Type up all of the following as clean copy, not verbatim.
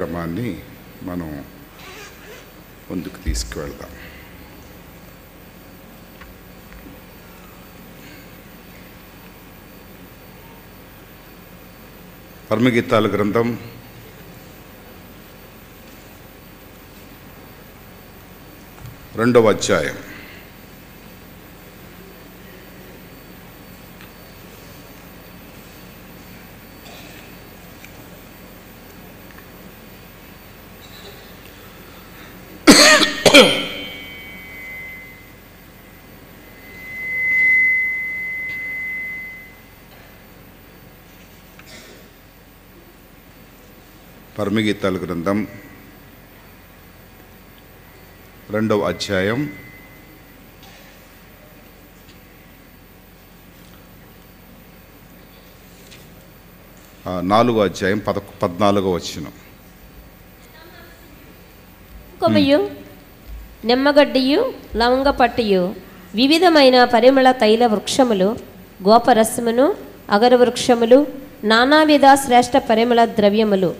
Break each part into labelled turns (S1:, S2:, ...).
S1: క్రమాన్ని మనం ముందుకు తీసుకువెళ్దాం. పరమగీతాల గ్రంథం 2వ అధ్యాయం. పరమగీతాల గ్రంథం 2వ అధ్యాయం 4వ అధ్యాయం 14వ వచనం.
S2: కొమ్మయు నిమ్మగడ్డియు లవంగ పట్టియు వివిధమైన పరిమళ తైల వృక్షములు గోపరసమును అగర వృక్షములు నానావిధ శ్రేష్ఠ పరిమళ ద్రవ్యములు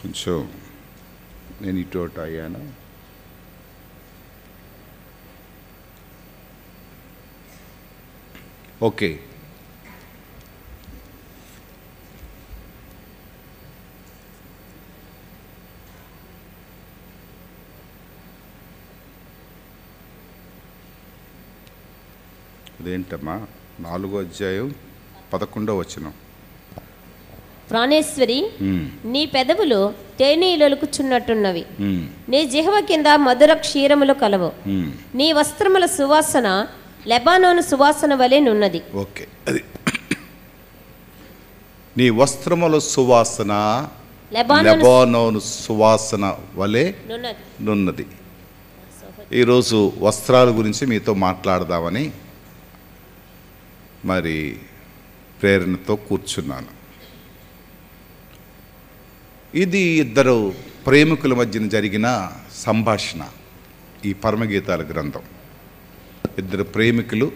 S1: కొంచెం నేను ఇటు అయ్యాను. ఓకే, అదేంటమ్మా 4వ అధ్యాయం 11వ వచనం.
S2: ప్రాణేశ్వరి నీ పెదవులు తేనీలొలుకుచున్నట్టున్నవి, నీ జిహ్వ కింద మధుర క్షీరములు కలవు, నీ వస్త్రముల సువాసన లెబానోను సువాసన వలె నున్నది.
S1: ఓకే, అది నీ వస్త్రముల సువాసన లెబానోను సువాసన వలె నున్నది. ఈరోజు వస్త్రాల గురించి మీతో మాట్లాడదామని మరి ప్రేరణతో కూర్చున్నాను. ఇది ఇద్దరు ప్రేమికుల మధ్యన జరిగిన సంభాషణ. ఈ పరమగీతాల గ్రంథం ఇద్దరు ప్రేమికులు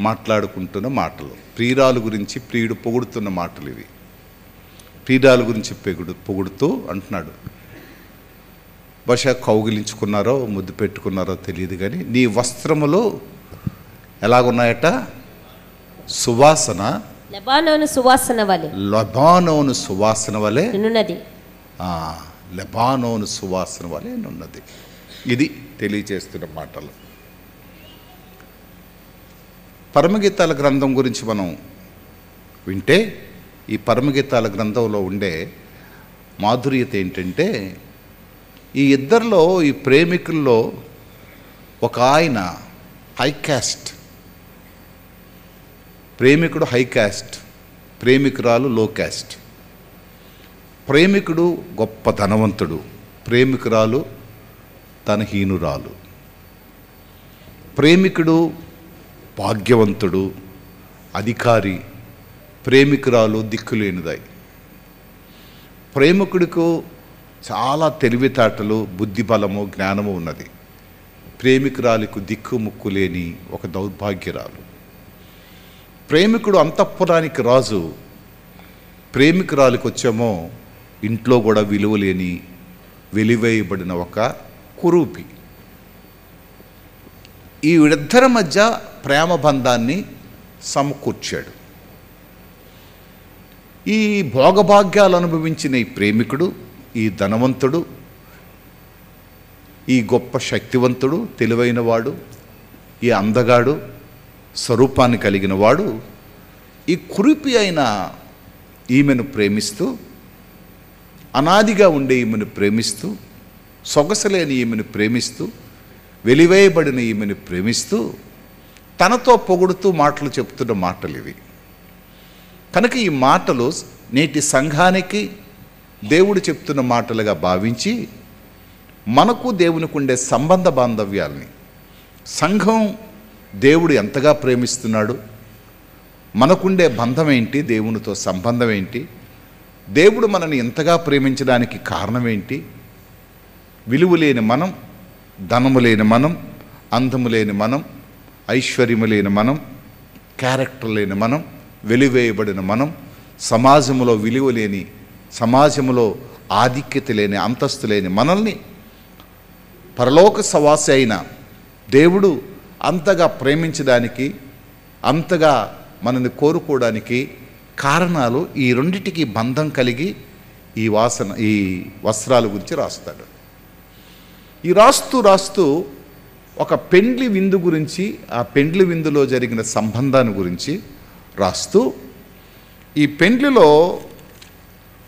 S1: మాట్లాడుకుంటున్న మాటలు, ప్రియురాలు గురించి ప్రియుడు పొగుడుతున్న మాటలు ఇవి. ప్రియురాల గురించి పొగుడుతూ అంటున్నాడు, బహుశా కౌగిలించుకున్నారో ముద్దు పెట్టుకున్నారో తెలియదు కానీ నీ వస్త్రములు ఎలాగున్నాయట? సువాసన
S2: లెబానోను సువాసన వలె నున్నది.
S1: లెబానోను సువాసన వలె నున్నది. ఇది తెలియచేస్తున్న మాటలు. పరమగీతాల గ్రంథం గురించి మనం వింటే ఈ పరమగీతాల గ్రంథంలో ఉండే మాధుర్యత ఏంటంటే, ఈ ఇద్దరిలో ఈ ప్రేమికుల్లో ఒక ఆయన హై క్యాస్ట్, ప్రేమికుడు హై క్యాస్ట్, ప్రేమికురాలు లో క్యాస్ట్. ప్రేమికుడు గొప్ప ధనవంతుడు, ప్రేమికురాలు ధనహీనురాలు. ప్రేమికుడు భాగ్యవంతుడు, అధికారి, ప్రేమికురాలు దిక్కులేనిదాయి. ప్రేమికుడికి చాలా తెలివితేటలు, బుద్ధిబలము, జ్ఞానము ఉన్నది. ప్రేమికురాలికి దిక్కు ముక్కు లేని ఒక దౌర్భాగ్యరాలు. ప్రేమికుడు అంతఃపురానికి రాజు, ప్రేమికురాలికి వచ్చేమో ఇంట్లో కూడా విలువలేని వెలివేయబడిన ఒక కురూపి. ఈ ఇద్దరి మధ్య ప్రేమ బంధాన్ని సమకూర్చాడు. ఈ భోగభాగ్యాలు అనుభవించిన ఈ ప్రేమికుడు, ఈ ధనవంతుడు, ఈ గొప్ప శక్తివంతుడు, తెలివైనవాడు, ఈ అందగాడు, స్వరూపాన్ని కలిగిన వాడు ఈ కురూపి అయిన ఈమెను ప్రేమిస్తూ, అనాదిగా ఉండే ఈమెను ప్రేమిస్తూ, సొగసలేని ఈమెను ప్రేమిస్తూ, వెలివేయబడిన ఈమెను ప్రేమిస్తూ, తనతో పొగుడుతూ మాటలు చెప్తున్న మాటలు ఇవి. కనుక ఈ మాటలు నేటి సంఘానికి దేవుడు చెప్తున్న మాటలుగా భావించి మనకు దేవునికి ఉండే సంబంధ బాంధవ్యాల్ని, సంఘం దేవుడు ఎంతగా ప్రేమిస్తున్నాడు, మనకుండే బంధం ఏంటి, దేవునితో సంబంధం ఏంటి, దేవుడు మనల్ని ఎంతగా ప్రేమించడానికి కారణం ఏంటి, విలువ లేని మనం, ధనము లేని మనం, అందము లేని మనం, ఐశ్వర్యము లేని మనం, క్యారెక్టర్ లేని మనం, వెలివేయబడిన మనం, సమాజంలో విలువ లేని, సమాజంలో ఆధిక్యత లేని, అంతస్తు లేని మనల్ని పరలోక సవాసి అయిన దేవుడు అంతగా ప్రేమించడానికి, అంతగా మనల్ని కోరుకోవడానికి కారణాలు ఈ రెండిటికి బంధం కలిగి ఈ వస్త్రాల గురించి రాస్తాడు. ఈ రాస్తూ ఒక పెండ్లి విందు గురించి, ఆ పెండ్లి విందులో జరిగిన సంబంధాన్ని గురించి రాస్తూ, ఈ పెండ్లిలో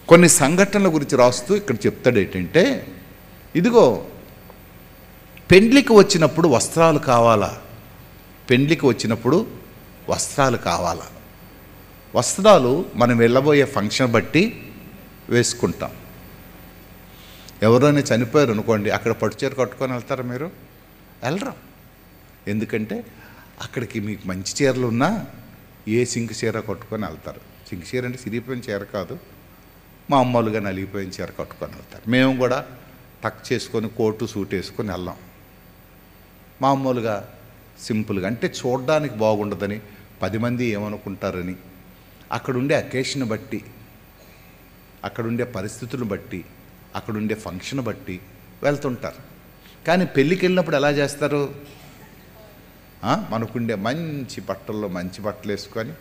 S1: కొన్ని సంఘటనల గురించి రాస్తూ ఇక్కడ చెప్తాడు ఏంటంటే, ఇదిగో పెండ్లికి వచ్చినప్పుడు వస్త్రాలు కావాలా, పెండ్లికి వచ్చినప్పుడు వస్త్రాలు కావాలా. వస్త్రాలు మనం వెళ్ళబోయే ఫంక్షన్ బట్టి వేసుకుంటాం. ఎవరైనా చనిపోయారు అనుకోండి, అక్కడ పట్టుచీర కట్టుకొని వెళ్తారా మీరు? వెళ్ళరు. ఎందుకంటే అక్కడికి మీకు మంచి చీరలు ఉన్నా ఏ సింక్ చీర కట్టుకొని వెళ్తారు. సింక్ చీర అంటే సిరిగిపోయిన చీర కాదు, మామూలుగా నలిగిపోయిన చీర కట్టుకొని వెళ్తారు. మేము కూడా టక్ చేసుకొని కోటు సూట్ వేసుకొని వెళ్ళాం. మామూలుగా సింపుల్గా, అంటే చూడడానికి బాగుండదని, 10 మంది ఏమనుకుంటారని, అక్కడుండే అకేషన్ బట్టి, అక్కడుండే పరిస్థితులను బట్టి, అక్కడుండే ఫంక్షన్ బట్టి వెళ్తుంటారు. కానీ పెళ్ళికి వెళ్ళినప్పుడు ఎలా చేస్తారు? మనకుండే మంచి బట్టల్లో మంచి బట్టలు వేసుకొని,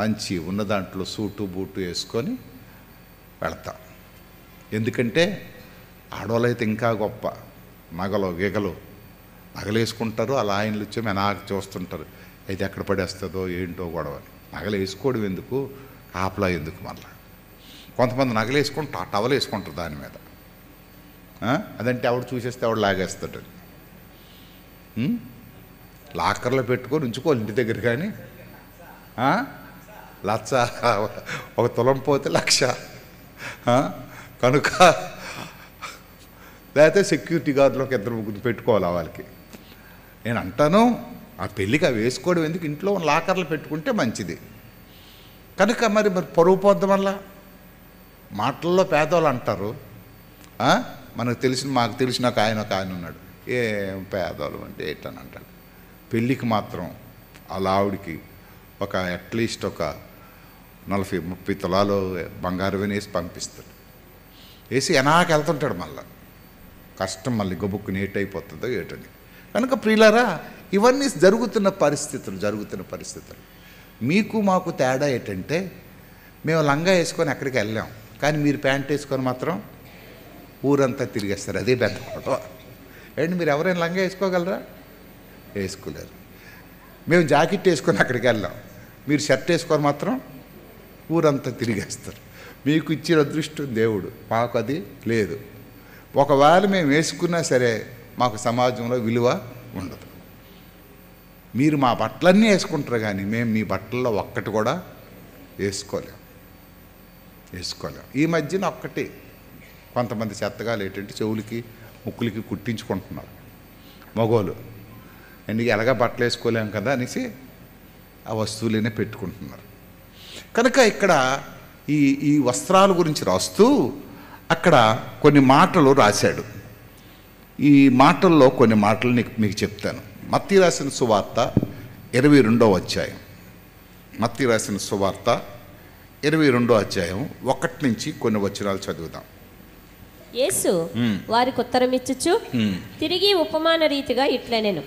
S1: మంచి ఉన్న దాంట్లో సూటు బూటు వేసుకొని వెళ్తాం. ఎందుకంటే ఆడవాళ్ళైతే ఇంకా గొప్ప, నగలు నగలు వేసుకుంటారు. అలా ఆయనలు వచ్చి నాకు చూస్తుంటారు, అయితే ఎక్కడ పడేస్తుందో ఏంటో గొడవని. నగలు వేసుకోవడం ఎందుకు, కాపలా ఎందుకు? మళ్ళీ కొంతమంది నగలు వేసుకొని టవలు వేసుకుంటారు దాని మీద. అదంటే ఆవిడ చూసేస్తే ఆవిడ లాగేస్తాడు. లాకర్లో పెట్టుకొని ఉంచుకోవాలి ఇంటి దగ్గర. కానీ 1,00,000, 1 తులం పోతే 1,00,000 కనుక, లేకపోతే సెక్యూరిటీ గార్డులోకి 2-3 పెట్టుకోవాలి వాళ్ళకి. నేను అంటాను, ఆ పెళ్ళికి అవి వేసుకోవడం ఎందుకు, ఇంట్లో లాకర్లు పెట్టుకుంటే మంచిది. కనుక మరి పరువు పోద్దాం వల్ల మాటల్లో పేదవాళ్ళు అంటారు. మాకు తెలిసిన ఒక ఆయన ఉన్నాడు, ఏం పేదవాళ్ళు అంటే ఏంటని అంటాడు. పెళ్ళికి మాత్రం అలా ఆవిడికి ఒక అట్లీస్ట్ ఒక 40-30 తులాలు బంగారు వేసి పంపిస్తాడు. వేసి ఎనాకి వెళ్తుంటాడు. మళ్ళీ కష్టం, మళ్ళీ గొబుక్కు నీట్ అయిపోతుందో ఏటని. కనుక ప్రియులారా, ఇవన్నీ జరుగుతున్న పరిస్థితులు. మీకు మాకు తేడా ఏంటంటే, మేము లంగా వేసుకొని ఎక్కడికి వెళ్ళాం, కానీ మీరు ప్యాంట్ వేసుకొని మాత్రం ఊరంతా తిరిగేస్తారు. అదే పెద్ద గొడవ. ఏంటి, మీరు ఎవరైనా లంగా వేసుకోగలరా? వేసుకోలేరు. మేము జాకెట్ వేసుకొని అక్కడికి వెళ్ళాం, మీరు షర్ట్ వేసుకొని మాత్రం ఊరంతా తిరిగేస్తారు. మీకు ఇచ్చిన అదృష్టం దేవుడు, మాకు అది లేదు. ఒకవేళ మేము వేసుకున్నా సరే మాకు సమాజంలో విలువ ఉండదు. మీరు మా బట్టలన్నీ వేసుకుంటారు, కానీ మేము మీ బట్టల్లో ఒక్కటి కూడా వేసుకోలేం. ఈ మధ్యన ఒక్కటి కొంతమంది చెత్తగాలు ఏంటంటే చెవులకి ముక్కులకి కుట్టించుకుంటున్నారు మగోళ్ళు. ఎందుకు ఎలాగా బట్టలు వేసుకోలేం కదా అనేసి ఆ వస్తువులనే పెట్టుకుంటున్నారు. కనుక ఇక్కడ ఈ వస్త్రాల గురించి రాస్తూ అక్కడ కొన్ని మాటలు రాశాడు. ఈ మాటల్లో కొన్ని మాటలు మీకు చెప్తాను. మత్తయి రాసిన సువార్త 22వ అధ్యాయం. మత్తయి రాసిన సువార్త 22వ అధ్యాయం 1 నుంచి కొన్ని వచనాలు చదువుదాం.
S2: యేసు వారికి ఉత్తరం ఇచ్చుచు తిరిగి ఉపమాన రీతిగా ఇట్లనెను,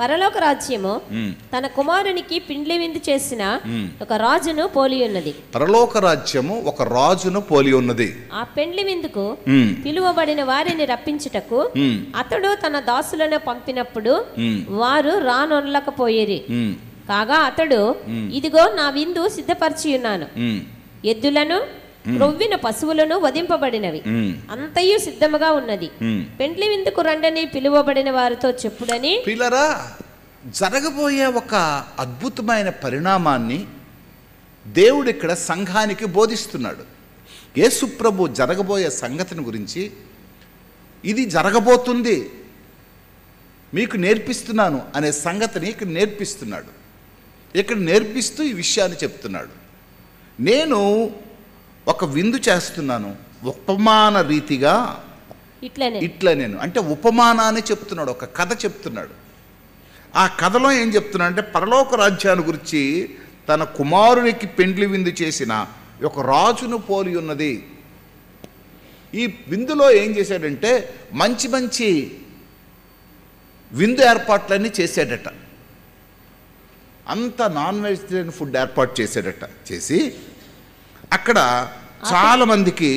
S2: పరలోక రాజ్యము తన కుమారునికి పిండ్లి విందు చేసిన ఒక రాజును పోలి ఉన్నది.
S1: పరలోక రాజ్యము ఒక రాజును పోలి ఉన్నది.
S2: ఆ పెండ్లి విందుకు పిలువబడిన వారిని రప్పించుటకు అతడు తన దాసులను పంపినప్పుడు వారు రానొనలేకపోయేరి. కాగా అతడు, ఇదిగో నా విందు సిద్ధపరిచి ఉన్నాను, ఎద్దులను రొవ్విన పశువులను వధింపబడినవి, అంతయు సిద్ధముగా ఉన్నది, పెండ్లి విందుకు రండని పిలువబడిన వారితో చెప్పుడని.
S1: పిల్లరా, జరగబోయే ఒక అద్భుతమైన పరిణామాన్ని దేవుడు ఇక్కడ సంఘానికి బోధిస్తున్నాడు. యేసుప్రభు జరగబోయే సంగతిని గురించి, ఇది జరగబోతుంది, మీకు నేర్పిస్తున్నాను అనే సంగతిని ఇక్కడ నేర్పిస్తున్నాడు. ఇక్కడ నేర్పిస్తూ ఈ విషయాన్ని చెప్తున్నాడు. నేను ఒక విందు చేస్తున్నాను ఉపమాన రీతిగా, ఇట్లా నేను అంటే ఉపమానాన్ని చెప్తున్నాడు, ఒక కథ చెప్తున్నాడు. ఆ కథలో ఏం చెప్తున్నాడు అంటే పరలోక రాజ్యాన్ని గురించి తన కుమారునికి పెండ్లి విందు చేసిన ఒక రాజును పోలి ఉన్నది. ఈ విందులో ఏం చేశాడంటే మంచి మంచి విందు ఏర్పాట్లన్నీ చేశాడట. అంత నాన్ వెజిటేరియన్ ఫుడ్ ఏర్పాటు చేశాడట. చేసి అక్కడ చాలా మందికి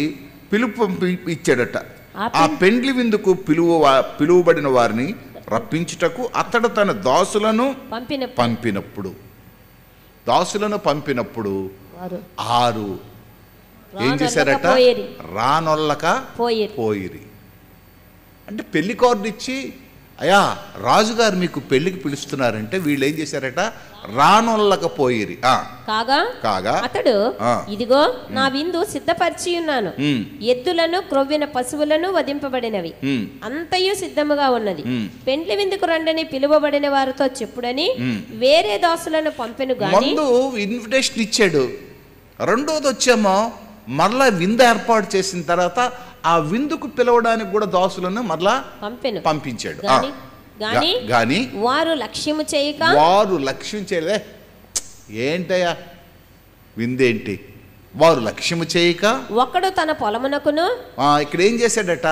S1: పిలుపు ఇచ్చాడట. ఆ పెండ్లి విందుకు పిలువబడిన వారిని రప్పించుటకు అతడు తన దాసులను పంపినప్పుడు 6 ఏం చేశారట? రానొల్లక పోయిరి. అంటే పెళ్లి కార్డు ఇచ్చి, అయ్యా రాజుగారు మీకు పెళ్లికి పిలుస్తున్నారంటే వీళ్ళు ఏం చేశారట? రానొల్లకపోయిరి. కాగా
S2: అతడు ఇదిగో నా విందు సిద్ధపరిచి ఉన్నాను, ఎద్దులను క్రొవ్విన పశువులను వధింపబడినవి, అంతయు సిద్ధముగా ఉన్నది, పెండ్లి విందుకు రండని పిలువబడిన వారితో చెప్పుడని వేరే దాసులను పంపెను. గాని
S1: ముందు ఇన్విటేషన్ ఇచ్చాడు. రెండోది వచ్చేమో మరలా విందు ఏర్పాటు చేసిన తర్వాత ఆ విందుకు పిలవడానికి కూడా దాసులను మరలా పంపించాడు. గాని
S2: వారు లక్ష్యము
S1: చేయలే. ఏంటయ్యా విందేంటి? వారు లక్ష్యము చేయక
S2: ఒకడు తన పొలమునకును.
S1: ఇక్కడ ఏం చేశాడట?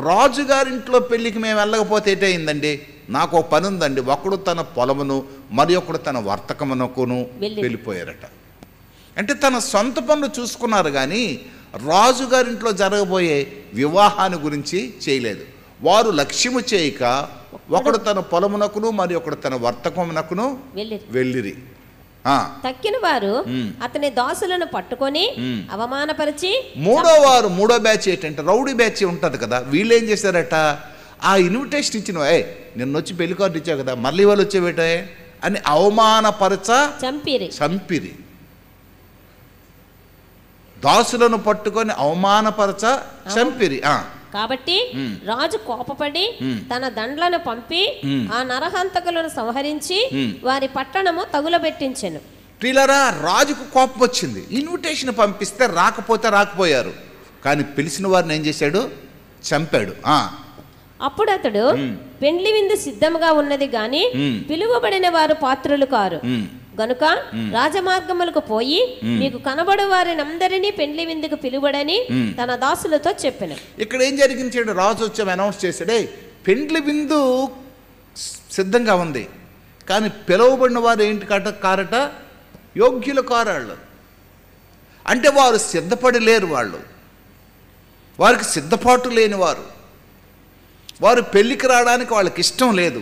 S1: రాజుగారింట్లో పెళ్లికి మేము వెళ్ళకపోతే ఏటయిందండి? నాకు ఒక పని ఉందండి. ఒకడు తన పొలమును మరి ఒకడు తన వర్తకమునకును వెళ్ళిపోయారట. అంటే తన సొంత పనులు చూసుకున్నారు కానీ రాజుగారింట్లో జరగబోయే వివాహాన్ని గురించి చేయలేదు. వారు లక్ష్యము చేయక ఒకడు తన పొలమునకును మరి ఒకడు తన వర్తకమునకును వెళ్ళిరి.
S2: తక్కిన వారు అతని దాసులను పట్టుకొని అవమానపరిచి
S1: మూడో బ్యాచ్ ఏంటంటే రౌడీ బ్యాచ్ ఉంటది కదా, వీళ్ళు ఏం చేశారట? ఆ ఇన్విటేషన్ ఇచ్చిన నిన్న వచ్చి పెళ్లి కార్డు ఇచ్చావు కదా, మళ్ళీ వాళ్ళు వచ్చేవేట అని అవమానపరచ చంపిరి. దాసులను పట్టుకొని అవమానపరచ చంపిరి.
S2: కాబట్టి రాజు కోపపడి తన దండ్లను పంపి ఆ నరహంతకులను సంహరించి వారి పట్టణము తగులబెట్టించెను.
S1: ప్రియులారా, రాజుకు కోపం వచ్చింది. ఇన్విటేషన్ పంపిస్తే రాకపోయారు, కానీ పిలిచిన వారిని ఏం చేశాడు? చంపాడు.
S2: అప్పుడు అతడు పెండ్లి విందు సిద్ధంగా ఉన్నది గాని పిలువబడిన వారు పాత్రులు కారు గనుక రాజమార్గములకు పోయి మీకు కనబడు వారిని అందరినీ పెండ్లి విందుకు పిలువడని తన దాసులతో చెప్పాను.
S1: ఇక్కడ ఏం జరిగింది? రాజు వచ్చి అనౌన్స్ చేశాడే, పెండ్లి విందు సిద్ధంగా ఉంది కానీ పిలువబడిన వారు ఏంటి కారట? యోగ్యులు కారాళ్ళు. అంటే వారు సిద్ధపడి లేరు. వారికి సిద్ధపాటు లేని వారు పెళ్లికి రావడానికి వాళ్ళకి ఇష్టం లేదు.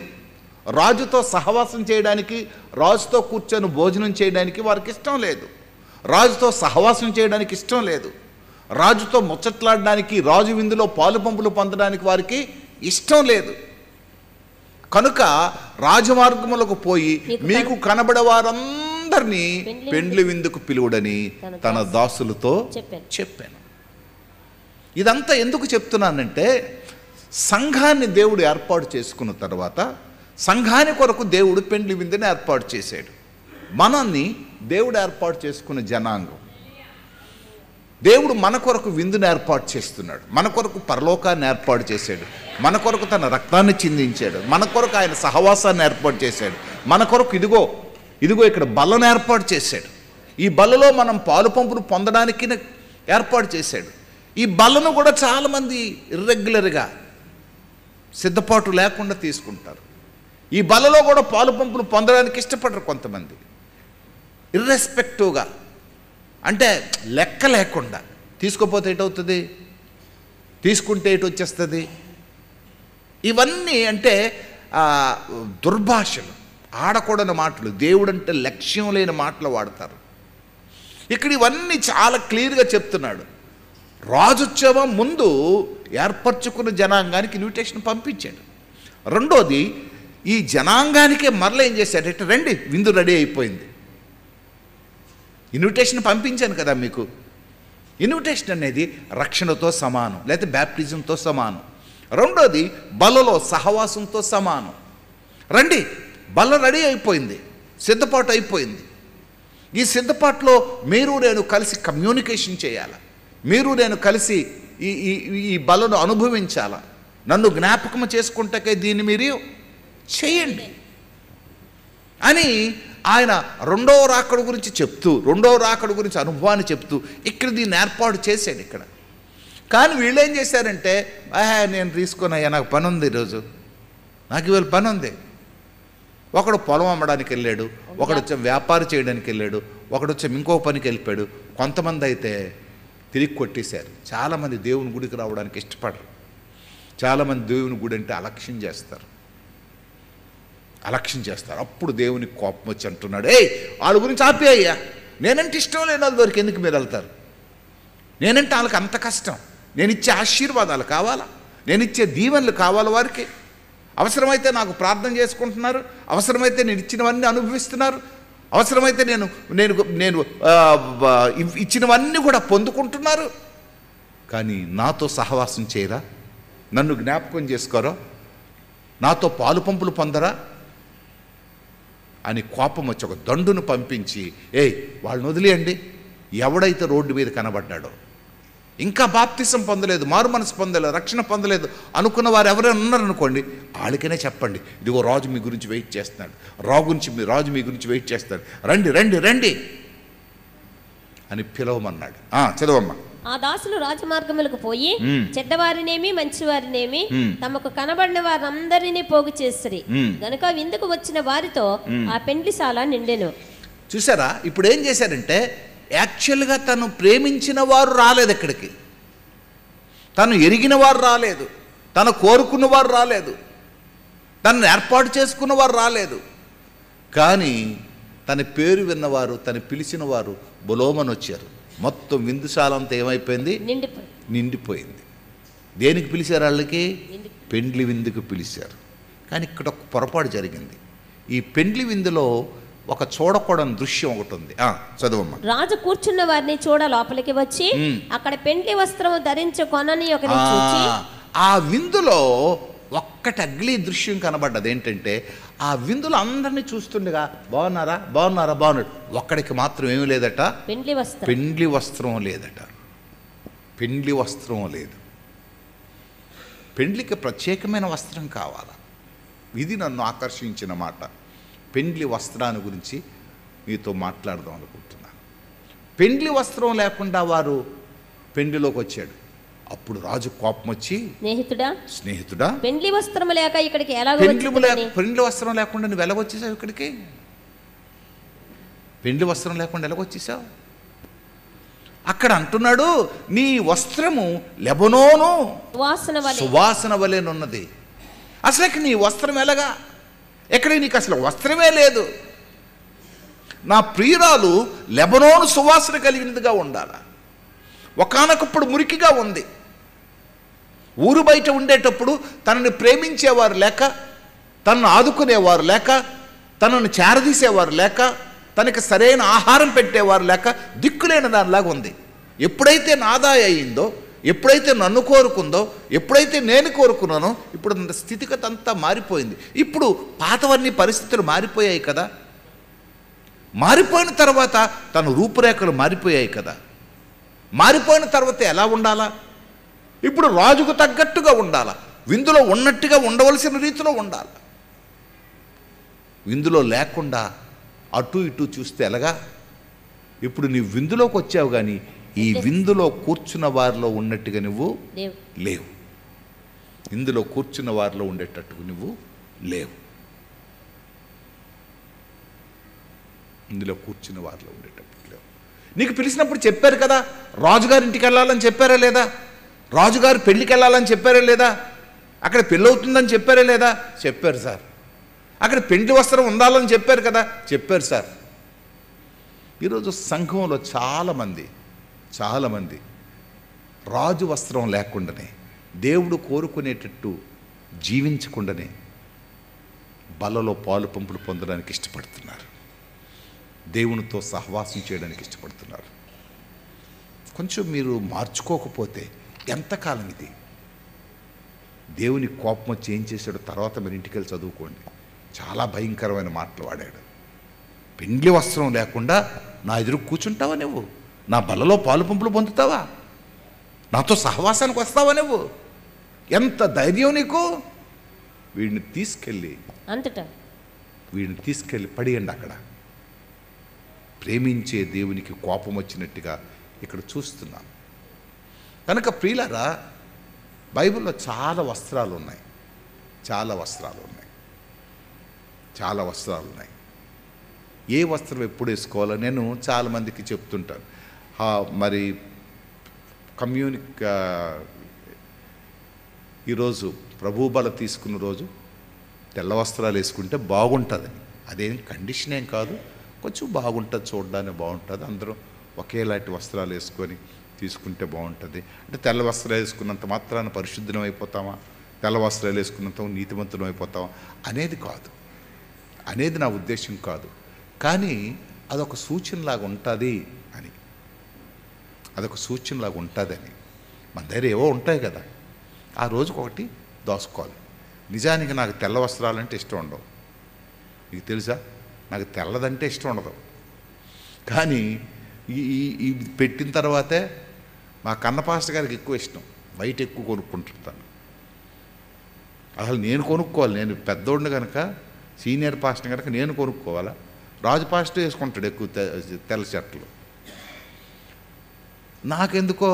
S1: రాజుతో సహవాసం చేయడానికి, రాజుతో కూర్చొని భోజనం చేయడానికి వారికి ఇష్టం లేదు. రాజుతో సహవాసం చేయడానికి ఇష్టం లేదు. రాజుతో ముచ్చట్లాడడానికి, రాజు విందులో పాలు పంపులు పొందడానికి వారికి ఇష్టం లేదు. కనుక రాజమార్గములకు పోయి మీకు కనబడే వారందరినీ పెండ్లి విందుకు పిలువడని తన దాసులతో చెప్పాను. ఇదంతా ఎందుకు చెప్తున్నానంటే, సంఘాన్ని దేవుడు ఏర్పాటు చేసుకున్న తర్వాత సంఘాని కొరకు దేవుడు పెండ్లి విందుని ఏర్పాటు చేశాడు. మనల్ని దేవుడు ఏర్పాటు చేసుకున్న జనాంగం. దేవుడు మన కొరకు విందుని ఏర్పాటు చేస్తున్నాడు. మన కొరకు పరలోకాన్ని ఏర్పాటు చేశాడు. మన కొరకు తన రక్తాన్ని చిందించాడు. మన కొరకు ఆయన సహవాసాన్ని ఏర్పాటు చేశాడు. మన కొరకు ఇదిగో ఇక్కడ బల్లను ఏర్పాటు చేశాడు. ఈ బల్లలో మనం పాలు పంపులు పొందడానికి ఏర్పాటు చేశాడు. ఈ బల్లను కూడా చాలామంది ఇర్రెగ్యులర్గా సిద్ధపాటు లేకుండా తీసుకుంటారు. ఈ బలలో కూడా పాలు పంపులు పొందడానికి ఇష్టపడరు కొంతమంది. ఇర్రెస్పెక్టివ్గా, అంటే లెక్క లేకుండా తీసుకోపోతే ఏటవుతుంది, తీసుకుంటే ఎటు వచ్చేస్తుంది. ఇవన్నీ అంటే దుర్భాషలు, ఆడకూడని మాటలు, దేవుడు అంటే లక్ష్యం లేని మాటలు వాడతారు. ఇక్కడ ఇవన్నీ చాలా క్లియర్గా చెప్తున్నాడు. రాజుత్సవం ముందు ఏర్పరచుకున్న జనాంగానికి ఇన్విటేషన్ పంపించాడు. రెండోది, ఈ జనాంగానికే మరలా ఏం చేశాడంటే, రండి విందు రెడీ అయిపోయింది. ఇన్విటేషన్ పంపించాను కదా మీకు. ఇన్విటేషన్ అనేది రక్షణతో సమానం, లేకపోతే బ్యాప్టిజంతో సమానం. రెండోది బలలో సహవాసంతో సమానం. రండి, బల్ల రెడీ అయిపోయింది, సిద్ధపాటు అయిపోయింది. ఈ సిద్ధపాటులో మీరు నేను కలిసి కమ్యూనికేషన్ చేయాలి, మీరు నేను కలిసి ఈ ఈ ఈ బలను అనుభవించాల. నన్ను జ్ఞాపకం చేసుకుంటాకే దీన్ని మీరు చేయండి అని ఆయన రెండవ రాకడ గురించి చెప్తూ, రెండవ రాకడ గురించి అనుభవాన్ని చెప్తూ ఇక్కడ దీన్ని ఏర్పాటు చేశాడు ఇక్కడ. కానీ వీళ్ళు ఏం చేశారంటే, నేను తీసుకున్నాయా, నాకు పని ఉంది ఈరోజు, నాకు ఇవాళ పని ఉంది. ఒకడు పొలం అమ్మడానికి వెళ్ళాడు, ఒకడు వచ్చి వ్యాపారం చేయడానికి వెళ్ళాడు, ఒకడు వచ్చి ఇంకో పనికి వెళ్ళిపోయాడు. కొంతమంది అయితే తిరిగి కొట్టేశారు. చాలామంది దేవుని గుడికి రావడానికి ఇష్టపడరు. చాలామంది దేవుని గుడి అంటే అలక్ష్యం చేస్తారు. అప్పుడు దేవునికి కోపం వచ్చి అంటున్నాడు, వాళ్ళ గురించి ఆపేయ్యా, నేనంటే ఇష్టం లేని వాళ్ళ వరకు ఎందుకు మీరు వెళ్తారు? నేనంటే వాళ్ళకి అంత కష్టం, నేను ఇచ్చే ఆశీర్వాదాలు కావాలా, నేను ఇచ్చే దీవెనలు కావాలి వారికి. అవసరమైతే నాకు ప్రార్థన చేసుకుంటున్నారు, అవసరమైతే నేను ఇచ్చినవన్నీ అనుభవిస్తున్నారు, అవసరమైతే నేను నేను నేను ఇచ్చినవన్నీ కూడా పొందుకుంటున్నారు. కానీ నాతో సహవాసం చేయరా, నన్ను జ్ఞాపకం చేసుకోరా, నాతో పాలు పంపులు పొందరా అని కోపం వచ్చి ఒక దండును పంపించి, వాళ్ళని వదిలేయండి. ఎవడైతే రోడ్డు మీద కనబడ్డాడో, ఇంకా బాప్తిసం పొందలేదు, మారు మనసు పొందలేదు, రక్షణ పొందలేదు అనుకున్న వారు ఎవరైనా ఉన్నారనుకోండి, వాళ్ళకనే చెప్పండి, ఇదిగో రాజు మీ గురించి వెయిట్ చేస్తున్నాడు, రాజు మీ గురించి వెయిట్ చేస్తాడు, రండి రండి రండి అని పిలవమన్నాడు. చదవమ్మా.
S2: ఆ దాసులు రాజమార్గములకు పోయి చెడ్డవారినేమి మంచివారినేమి తమకు కనబడిన వారందరినీ పోగు చేసిరి గనుక విందుకు వచ్చిన వారితో ఆ పెండ్లిశాల నిండెను.
S1: చూసారా, ఇప్పుడు ఏం చేశారంటే, యాక్చువల్గా తను ప్రేమించిన వారు రాలేదు ఇక్కడికి, తను ఎరిగిన వారు రాలేదు, తను కోరుకున్న వారు రాలేదు, తనను ఏర్పాటు చేసుకున్న వారు రాలేదు. కానీ తన పేరు విన్నవారు, తను పిలిచిన వారు బొలోమని వచ్చారు. మొత్తం విందుశాల అంతా ఏమైపోయింది? నిండిపోయింది. దేనికి పిలిచారు? వాళ్ళకి పెండ్లి విందుకు పిలిచారు. కానీ ఇక్కడ ఒక పొరపాటు జరిగింది. ఈ పెండ్లి విందులో ఒక చూడకూడని దృశ్యం ఒకటి ఉంది. చదవమ్మా.
S2: రాజు కూర్చున్న వారిని చూడ లోపలికి వచ్చి అక్కడ పెండ్లి వస్త్రము ధరించు కొనని ఒకరిని చూచి,
S1: ఆ విందులో ఒక్కటి అగ్లీ దృశ్యం కనబడ్డది. ఏంటంటే, ఆ విందులో అందరినీ చూస్తుండగా బాగున్నారా బాగున్నారా బాగున్నాడు, ఒక్కడికి మాత్రం ఏమీ లేదట, పెండ్లి వస్త్రం లేదట. పెండ్లి వస్త్రం లేదు. పెండ్లికి ప్రత్యేకమైన వస్త్రం కావాలా. ఇది నన్ను ఆకర్షించిన మాట. పెండ్లి వస్త్రాన్ని గురించి మీతో మాట్లాడదాం అనుకుంటున్నాను. పెండ్లి వస్త్రం లేకుండా వారు పెండ్లిలోకి వచ్చాడు. అప్పుడు రాజు కోపం వచ్చి, స్నేహితుడా
S2: పెండ్లి వస్త్రం లేక ఇక్కడికి ఎలా
S1: పెండ్లి వస్త్రం లేకుండా నువ్వు ఎలాగొచ్చేసావు ఇక్కడికి? పెండ్లి వస్త్రం లేకుండా ఎలాగొచ్చేసావు? అక్కడ అంటున్నాడు, నీ వస్త్రము లెబనోను సువాసన వలెనున్నది. అసలు నీ వస్త్రం ఎలాగా? ఎక్కడ నీకు అసలు వస్త్రమే లేదు. నా ప్రియురాలు లెబనోను సువాసన కలిగినదిగా ఉండాలి. ఒకానొకప్పుడు మురికిగా ఉంది. ఊరు బయట ఉండేటప్పుడు తనని ప్రేమించేవారు లేక, తనను ఆదుకునేవారు లేక, తనను చేరదీసేవారు లేక, తనకి సరైన ఆహారం పెట్టేవారు లేక దిక్కులేని దానిలాగా ఉంది. ఎప్పుడైతే నాదాయ అయిందో, ఎప్పుడైతే నన్ను కోరుకుందో, ఎప్పుడైతే నేను కోరుకున్నానో, ఇప్పుడు స్థితిగతి అంతా మారిపోయింది. ఇప్పుడు పాతవన్నీ పరిస్థితులు మారిపోయాయి కదా. మారిపోయిన తర్వాత తన రూపురేఖలు మారిపోయాయి కదా. మారిపోయిన తర్వాత ఎలా ఉండాలా? ఇప్పుడు రాజుకు తగ్గట్టుగా ఉండాలా, విందులో ఉన్నట్టుగా ఉండవలసిన రీతిలో ఉండాలి. విందులో లేకుండా అటు ఇటు చూస్తే ఎలాగా? ఇప్పుడు నీ విందులోకి వచ్చావు, కానీ ఈ విందులో కూర్చున్న వారిలో ఉన్నట్టుగా నువ్వు లేవు. ఇందులో కూర్చున్న వారిలో ఉండేటట్టుగా నువ్వు లేవు. ఇందులో కూర్చున్న వారిలో ఉండేటట్టు లేవు. నీకు పిలిచినప్పుడు చెప్పారు కదా, రాజుగారి ఇంటికి వెళ్ళాలని చెప్పారా లేదా? రాజుగారు పెళ్ళికి వెళ్ళాలని చెప్పారా లేదా? అక్కడ పెళ్ళి అవుతుందని చెప్పారా లేదా? చెప్పారు సార్. అక్కడ పెండ్లి వస్త్రం ఉండాలని చెప్పారు కదా? చెప్పారు సార్. ఈరోజు సంఘంలో చాలామంది రాజు వస్త్రం లేకుండానే, దేవుడు కోరుకునేటట్టు జీవించకుండానే బలలో పాలు పంపులు పొందడానికి ఇష్టపడుతున్నారు. దేవునితో సహవాసం చేయడానికి ఇష్టపడుతున్నారు. కొంచెం మీరు మార్చుకోకపోతే ఎంతకాలం ఇది? దేవుని కోపం వచ్చి ఏం చేశాడో తర్వాత మీరు ఇంటికి వెళ్ళి చదువుకోండి. చాలా భయంకరమైన మాటలు వాడాడు. పెండ్లి వస్త్రం లేకుండా నా ఎదురు కూర్చుంటావా నువ్వు? నా బలలో పాలు పంపులు పొందుతావా? నాతో సహవాసానికి వస్తావా నువ్వు? ఎంత ధైర్యం నీకు? వీడిని తీసుకెళ్ళి పడేయండి అక్కడ. ప్రేమించే దేవునికి కోపం వచ్చినట్టుగా ఇక్కడ చూస్తున్నాం. కనుక ప్రియులారా, బైబిల్లో చాలా వస్త్రాలు ఉన్నాయి. ఏ వస్త్రం ఎప్పుడు వేసుకోవాలో నేను చాలామందికి చెప్తుంటాను. మరి ఈరోజు ప్రభు బల తీసుకున్న రోజు తెల్ల వస్త్రాలు వేసుకుంటే బాగుంటుందని. అదేం కండిషన్ ఏం కాదు, కొంచెం బాగుంటుంది, చూడడానికి బాగుంటుంది. అందరూ ఒకేలాంటి వస్త్రాలు వేసుకొని తీసుకుంటే బాగుంటుంది. అంటే తెల్ల వస్త్రాలు వేసుకున్నంత మాత్రాన పరిశుద్ధం అయిపోతామా, తెల్ల వస్త్రాలు వేసుకున్నంత నీతిమంతులం అయిపోతామా అనేది కాదు, అనేది నా ఉద్దేశం కాదు. కానీ అదొక సూచనలాగా ఉంటుంది అని, మన దగ్గర ఏవో ఉంటాయి కదా, ఆ రోజుకొకటి దోసుకోవాలి. నిజానికి నాకు తెల్ల వస్త్రాలంటే ఇష్టం ఉండవు, మీకు తెలుసా? నాకు తెల్లదంటే ఇష్టం ఉండదు. కానీ ఈ పెట్టిన తర్వాతే మా కన్న పాస్టర్ గారికి ఎక్కువ ఇష్టం, వైట్ ఎక్కువ కొనుక్కుంటుంటాను. అసలు నేను కొనుక్కోవాలి, నేను పెద్దోడిని కనుక, సీనియర్ పాస్టర్ కనుక నేను కొనుక్కోవాలా? రాజు పాస్టర్ వేసుకుంటాడు ఎక్కువ తెల్ల షర్ట్లు. నాకెందుకో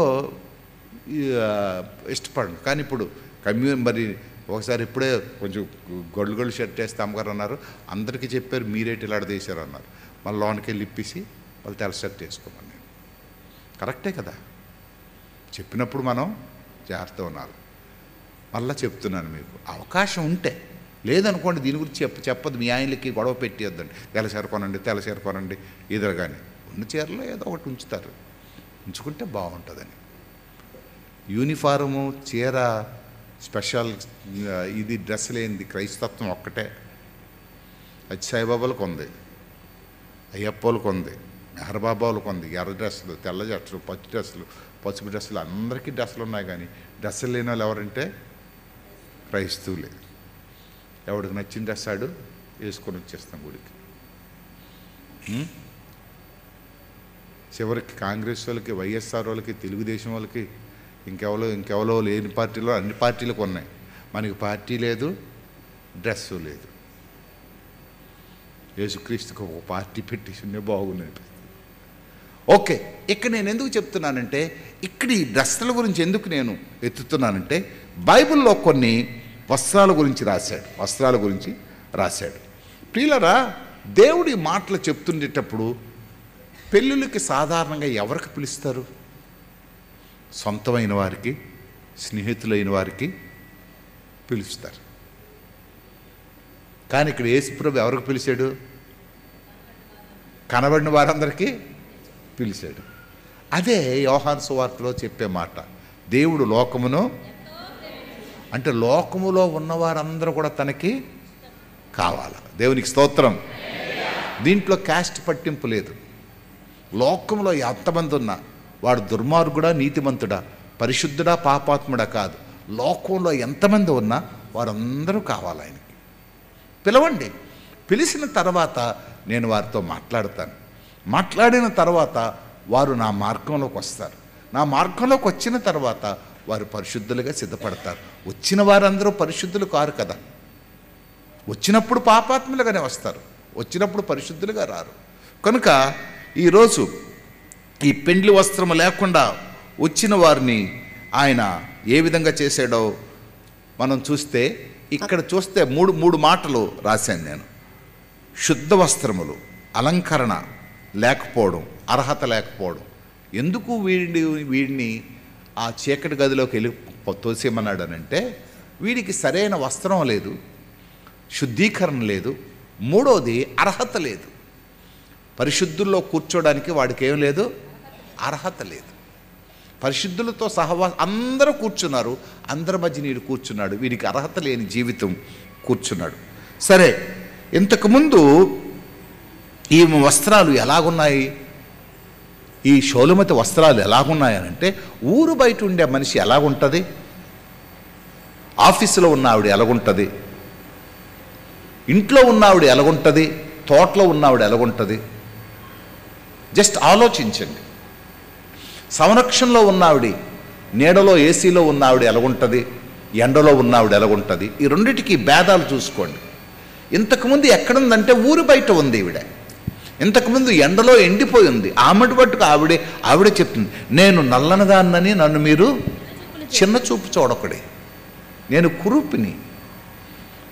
S1: ఇష్టపడను. కానీ ఇప్పుడు మరి ఒకసారి ఇప్పుడే కొంచెం గొళ్ళు షర్ట్ వేస్తే అమ్మగారు అన్నారు, అందరికీ చెప్పారు మీరేటి ఇలా తీశారు అన్నారు. మళ్ళీ లోనికి వెళ్ళి ఇప్పేసి వాళ్ళు తెల్ల షర్ట్ వేసుకోమని. నేను కరెక్టే కదా, చెప్పినప్పుడు మనం జాగ్రత్త ఉండాలి. మళ్ళీ చెప్తున్నాను, మీకు అవకాశం ఉంటే, లేదనుకోండి దీని గురించి చెప్పదు, మీ ఆయనకి గొడవ పెట్టేద్దండి, తెల్ల చీర కొనండి ఇద్దరు. కానీ ఉన్న చీరలో ఏదో ఒకటి ఉంచుకుంటే బాగుంటుందని. యూనిఫారము, చీర, స్పెషల్ ఇది డ్రెస్ లేనిది క్రైస్తత్వం ఒక్కటే. అది సాయిబాబాలకు ఉంది, అయ్యప్పలకు ఉంది, మెహర్బాబాలకు ఉంది. ఎర్ర డ్రెస్సులు, తెల్ల డ్రెస్సులు, పసుపు డ్రెస్సులు, అందరికీ డ్రెస్సులు ఉన్నాయి. కానీ డ్రెస్సులు లేని వాళ్ళు ఎవరంటే క్రైస్తవులే. ఎవడికి నచ్చిన డ్రెస్ ఆడు వేసుకొని వచ్చేస్తాం గుడికి. చివరికి కాంగ్రెస్ వాళ్ళకి, వైఎస్ఆర్ వాళ్ళకి, తెలుగుదేశం వాళ్ళకి, ఇంకెవరో లేని పార్టీలో అన్ని పార్టీలకు ఉన్నాయి. మనకి పార్టీ లేదు, డ్రెస్సు లేదు. యేసుక్రీస్తుకి ఒక పార్టీ పెట్టించుండే బాగుంది. ఓకే, ఇక్కడ నేను ఎందుకు చెప్తున్నానంటే, ఇక్కడ ఈ డ్రెస్సుల గురించి ఎందుకు నేను ఎత్తుతున్నానంటే, బైబిల్లో కొన్ని వస్త్రాల గురించి రాశాడు. ప్రియులరా, దేవుడి మాటలు చెప్తుండేటప్పుడు పెళ్ళిళ్ళకి సాధారణంగా ఎవరికి పిలుస్తారు? సొంతమైన వారికి, స్నేహితులైన వారికి పిలుస్తారు. కానీ ఇక్కడ యేసుప్రభు ఎవరికి పిలిచాడు? కనబడిన వారందరికీ పిలిచాడు. అదే యోహాను సువార్తలో చెప్పే మాట, దేవుడు లోకమును, అంటే లోకములో ఉన్నవారందరూ కూడా తనకి కావాలి. దేవునికి స్తోత్రం. దీంట్లో క్యాస్ట్ పట్టింపు లేదు. లోకంలో ఎంతమంది ఉన్నా వాడు దుర్మార్గుడా, నీతిమంతుడా, పరిశుద్ధుడా, పాపాత్ముడా కాదు. లోకంలో ఎంతమంది ఉన్నా వారందరూ కావాలి ఆయనకి. పిలవండి. పిలిచిన తర్వాత నేను వారితో మాట్లాడిన తర్వాత వారు నా మార్గంలోకి వస్తారు. నా మార్గంలోకి వచ్చిన తర్వాత వారు పరిశుద్ధులుగా సిద్ధపడతారు. వచ్చిన వారందరూ పరిశుద్ధులు కారు కదా. వచ్చినప్పుడు పాపాత్ములుగానే వస్తారు, వచ్చినప్పుడు పరిశుద్ధులుగా రారు. కనుక ఈరోజు ఈ పెండ్లి వస్త్రము లేకుండా వచ్చిన వారిని ఆయన ఏ విధంగా చేశాడో మనం చూస్తే, ఇక్కడ చూస్తే మూడు మాటలు రాశాను నేను. శుద్ధ వస్త్రములు, అలంకరణ లేకపోవడం, అర్హత లేకపోవడం. ఎందుకు వీడిని ఆ చీకటి గదిలోకి వెళ్ళి తోసేమన్నాడు అనంటే, వీడికి సరైన వస్త్రం లేదు, శుద్ధీకరణ లేదు, మూడోది అర్హత లేదు. పరిశుద్ధుల్లో కూర్చోడానికి వాడికి ఏం లేదు, అర్హత లేదు. పరిశుద్ధులతో అందరూ కూర్చున్నారు, అందరి మధ్య నీడు కూర్చున్నాడు, వీడికి అర్హత లేని జీవితం కూర్చున్నాడు. సరే, ఇంతకుముందు ఈ వస్త్రాలు ఎలాగున్నాయి, ఈ షోలుమతి వస్త్రాలు ఎలాగున్నాయనంటే, ఊరు బయట ఉండే మనిషి ఎలాగుంటుంది, ఆఫీసులో ఉన్న ఆవిడ ఎలాగుంటుంది, ఇంట్లో ఉన్నవాడు ఎలాగుంటుంది, తోటలో ఉన్నవాడు ఎలాగుంటుంది? జస్ట్ ఆలోచించండి. సంరక్షణలో ఉన్నవాడి, నీడలో ఏసీలో ఉన్నవాడు ఎలాగుంటుంది, ఎండలో ఉన్నవాడు ఎలాగుంటుంది? ఈ రెండిటికి భేదాలు చూసుకోండి. ఇంతకుముందు ఎక్కడుందంటే ఊరు బయట ఉంది ఈవిడ. ఇంతకుముందు ఎండలో ఎండిపోయి ఉంది. ఆమెటి పట్టుకు ఆవిడే చెప్తుంది, నేను నల్లనదాన్నని నన్ను మీరు చిన్న చూపు చూడకడే, నేను కురూపిని,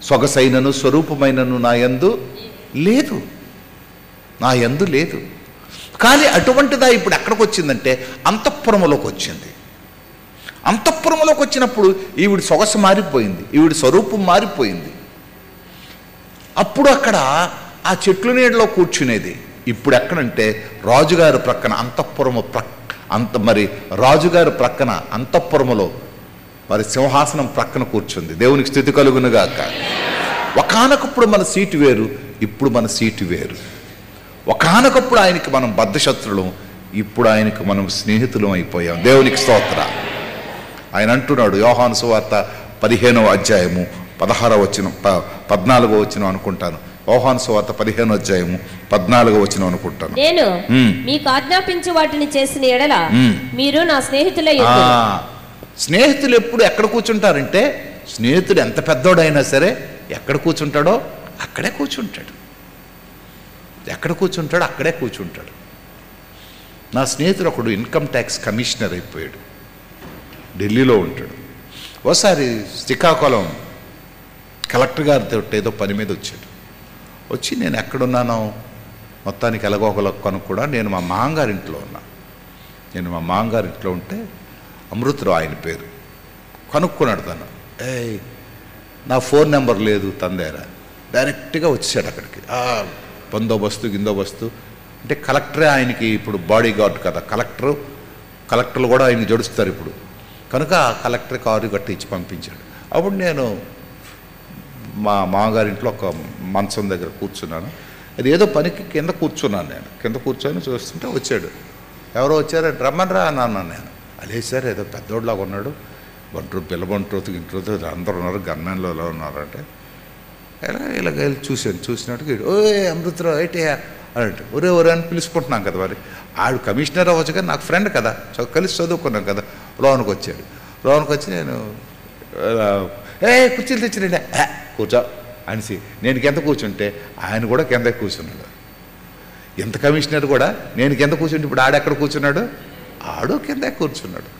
S1: సొగసైనను స్వరూపమైనను నా యందు లేదు, నా యందు లేదు. కానీ అటువంటిదా ఇప్పుడు ఎక్కడికి వచ్చిందంటే అంతఃపురములోకి వచ్చింది. అంతఃపురములోకి వచ్చినప్పుడు ఈవిడ సొగసు మారిపోయింది, ఈవిడ స్వరూపం మారిపోయింది. అప్పుడు అక్కడ ఆ చెట్ల నీడలో కూర్చునేది. ఇప్పుడు ఎక్కడంటే రాజుగారి ప్రక్కన అంతఃపురము మరి రాజుగారి ప్రక్కన అంతఃపురములో మరి సింహాసనం ప్రక్కన కూర్చుంది. దేవునికి స్తుతి కలుగునుగాక. ఒకానొకప్పుడు మన సీటు వేరు, ఇప్పుడు మన సీటు వేరు. ఒకానొకప్పుడు ఆయనకి మనం బద్ధశత్రులం, ఇప్పుడు ఆయనకు మనం స్నేహితులం అయిపోయాం. దేవునికి స్తోత్రం. ఆయన అంటున్నాడు, యోహాను సువార్త 15వ అధ్యాయము 16వ వచనం 14వ వచనం అనుకుంటాను. యోహాను సువార్త 15వ అధ్యాయము 14వ వచనం అనుకుంటాను.
S2: నేను మీకు ఆజ్ఞాపించి వాటిని చేసిన ఎడల మీరు నా స్నేహితులయ్యుందురు.
S1: స్నేహితులు ఎప్పుడు ఎక్కడ కూర్చుంటారంటే, స్నేహితుడు ఎంత పెద్దోడైనా సరే ఎక్కడ కూర్చుంటాడో అక్కడే కూర్చుంటాడు. ఎక్కడ కూర్చుంటాడో అక్కడే కూర్చుంటాడు. నా స్నేహితుడు ఒకడు ఇన్కమ్ ట్యాక్స్ కమిషనర్ అయిపోయాడు, ఢిల్లీలో ఉంటాడు. ఓసారి శ్రీకాకుళం కలెక్టర్ గారితో ఏదో పని మీద వచ్చాడు. వచ్చి నేను ఎక్కడున్నానో మొత్తానికి ఎలాగోకలో కనుక్కూడా నేను మా మామగారింట్లో ఉన్నా. నేను మా మామగారింట్లో ఉంటే అమృతరావు ఆయన పేరు. కనుక్కున్నాడు తను. నా ఫోన్ నెంబర్ లేదు తన దగ్గర. డైరెక్ట్గా వచ్చాడు అక్కడికి. బందోబస్తు అంటే కలెక్టరే ఆయనకి ఇప్పుడు బాడీ గార్డ్ కదా. కలెక్టర్లు కూడా ఆయనకి జడుస్తారు ఇప్పుడు. కనుక కలెక్టర్ కారు కట్టించి పంపించాడు. అప్పుడు నేను మా మామగారింట్లో ఒక మంచం దగ్గర కూర్చున్నాను. అది ఏదో పనికి కింద కూర్చున్నాను. నేను కింద కూర్చొని చూస్తుంటే వచ్చాడు. ఎవరో వచ్చారంటే రమ్మనరా అన్నాను నేను. అదే సార్ ఏదో పెద్దోడ్లాగా ఉన్నాడు, పిల్లబంట్రోతు ఇంట్రోతు అందరూ ఉన్నారు, గన్మెన్లో ఎలా ఉన్నారంటే ఇలాగ వెళ్ళి చూసినట్టుగా ఓ అమృతరావు అయితే అంటే ఒరే అని పిలుచుకుంటున్నాం కదా. మరి ఆడు కమిషనర్ అవ్వచ్చు కానీ నాకు ఫ్రెండ్ కదా, కలిసి చదువుకున్నాం కదా. లోనికి వచ్చాడు. లోనికి వచ్చి నేను కుర్చీలు తెచ్చిరండి కూర్చో అనేసి నేను కింద కూర్చుంటే ఆయన కూడా కింద కూర్చున్నాడు. ఎంత కమిషనర్ కూడా నేను కింద కూర్చుంటే ఇప్పుడు ఆడెక్కడ కూర్చున్నాడు, ఆడు కింద కూర్చున్నాడు.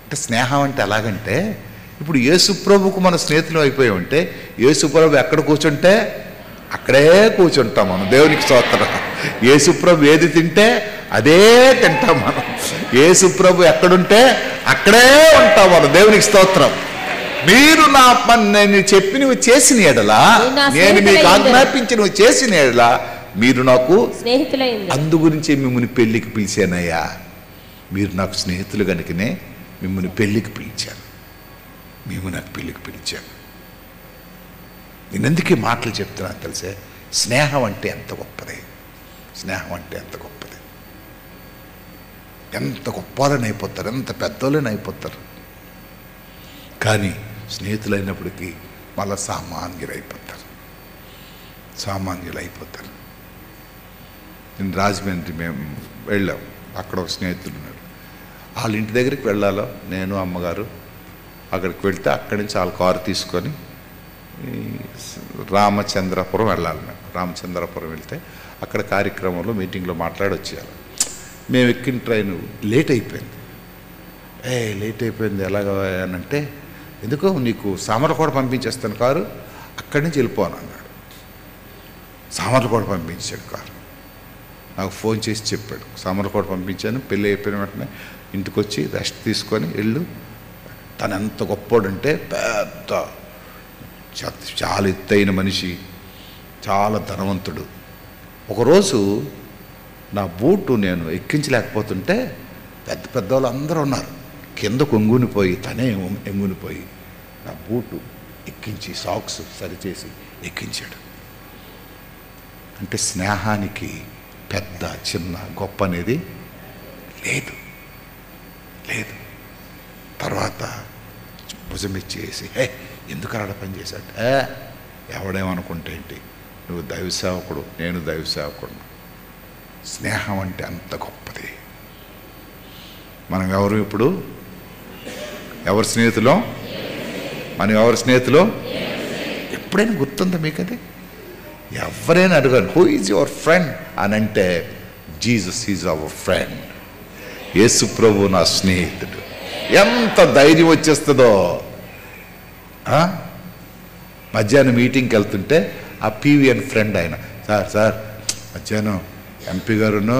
S1: అంటే స్నేహం అంటే ఎలాగంటే, ఇప్పుడు యేసుప్రభుకు మన స్నేహితులు అయిపోయామంటే యేసుప్రభు ఎక్కడ కూర్చుంటే అక్కడే కూర్చుంటాం మనం. దేవునికి స్తోత్రం. యేసుప్రభు ఏది తింటే అదే తింటాం మనం. యేసుప్రభు ఎక్కడుంటే అక్కడే ఉంటాం మనం. దేవునికి స్తోత్రం. మీరు నేను చెప్పి నువ్వు చేసిన ఎడలా, నేను మీకు ఆజ్ఞాపించి నువ్వు చేసిన ఎడలా మీరు నాకు
S2: స్నేహితులైంది.
S1: అందు గురించి మిమ్మల్ని పెళ్లికి పిలిచానయ్యా. మీరు నాకు స్నేహితులు కనుకనే మిమ్మల్ని పెళ్లికి పిలిచాను, మేము నాకు పెళ్లికి పిలిచాను. నేను ఎందుకు మాటలు చెప్తున్నాను తెలిసే? స్నేహం అంటే ఎంత గొప్పది, స్నేహం అంటే ఎంత గొప్పది. ఎంత గొప్పవాళ్ళని అయిపోతారు, ఎంత పెద్దోళ్ళని అయిపోతారు. కానీ స్నేహితులైనప్పటికీ మళ్ళా సామాన్యులైపోతారు. నేను రాజమండ్రి మేము వెళ్ళాం. అక్కడ ఒక స్నేహితులు ఉన్నాడు. వాళ్ళ ఇంటి దగ్గరికి వెళ్ళాలో నేను అమ్మగారు అక్కడికి వెళ్తే అక్కడి నుంచి వాళ్ళ కారు తీసుకొని రామచంద్రపురం వెళ్ళాలి. రామచంద్రపురం వెళ్తే అక్కడ కార్యక్రమంలో మీటింగ్లో మాట్లాడి వచ్చేయాలి. మేము ఎక్కిన ట్రైన్ లేట్ అయిపోయింది. ఎలాగనంటే ఎందుకో నీకు సామర్లకోట పంపించేస్తాను కారు, అక్కడి నుంచి వెళ్ళిపోను అన్నాడు. సామర్లకోట పంపించాడు కారు. నాకు ఫోన్ చేసి చెప్పాడు, సామర్లకోట పంపించాను. పెళ్ళి అయిపోయిన వెంటనే ఇంటికి వచ్చి రెస్ట్ తీసుకొని వెళ్ళు. తను ఎంత గొప్పోడంటే పెద్ద చాలా ఎత్తైన మనిషి, చాలా ధనవంతుడు. ఒకరోజు నా బూటు నేను ఎక్కించలేకపోతుంటే పెద్ద వాళ్ళు అందరూ ఉన్నారు. కింద కొంగునిపోయి తనే ఎంగునిపోయి నా బూటు ఎక్కించి సాక్స్ సరిచేసి ఎక్కించాడు. అంటే స్నేహానికి పెద్ద చిన్న గొప్ప అనేది లేదు. తర్వాత భుజమిచ్చేసి ఎందుకు అలా పని చేశాడు ఎవడేమనుకుంటే ఏంటి, నువ్వు దైవ సేవకుడు, నేను దైవ సేవకుడు. స్నేహం అంటే అంత గొప్పది. మనం ఎవరు ఇప్పుడు ఎవరి స్నేహితులో, మనం ఎవరి స్నేహితులో? ఎప్పుడైనా గుర్తుందా మీకు అది? ఎవరైనా అడగండి, హూ ఈజ్ యువర్ ఫ్రెండ్ అని అంటే, జీసస్ ఈజ్ అవర్ ఫ్రెండ్. యేసు ప్రభు నా స్నేహితుడు. ఎంత ధైర్యం వచ్చేస్తుందో. మధ్యాహ్నం మీటింగ్కి వెళ్తుంటే ఆ పీవీఎన్ ఫ్రెండ్ ఆయన, సార్ మధ్యాహ్నం ఎంపీ గారును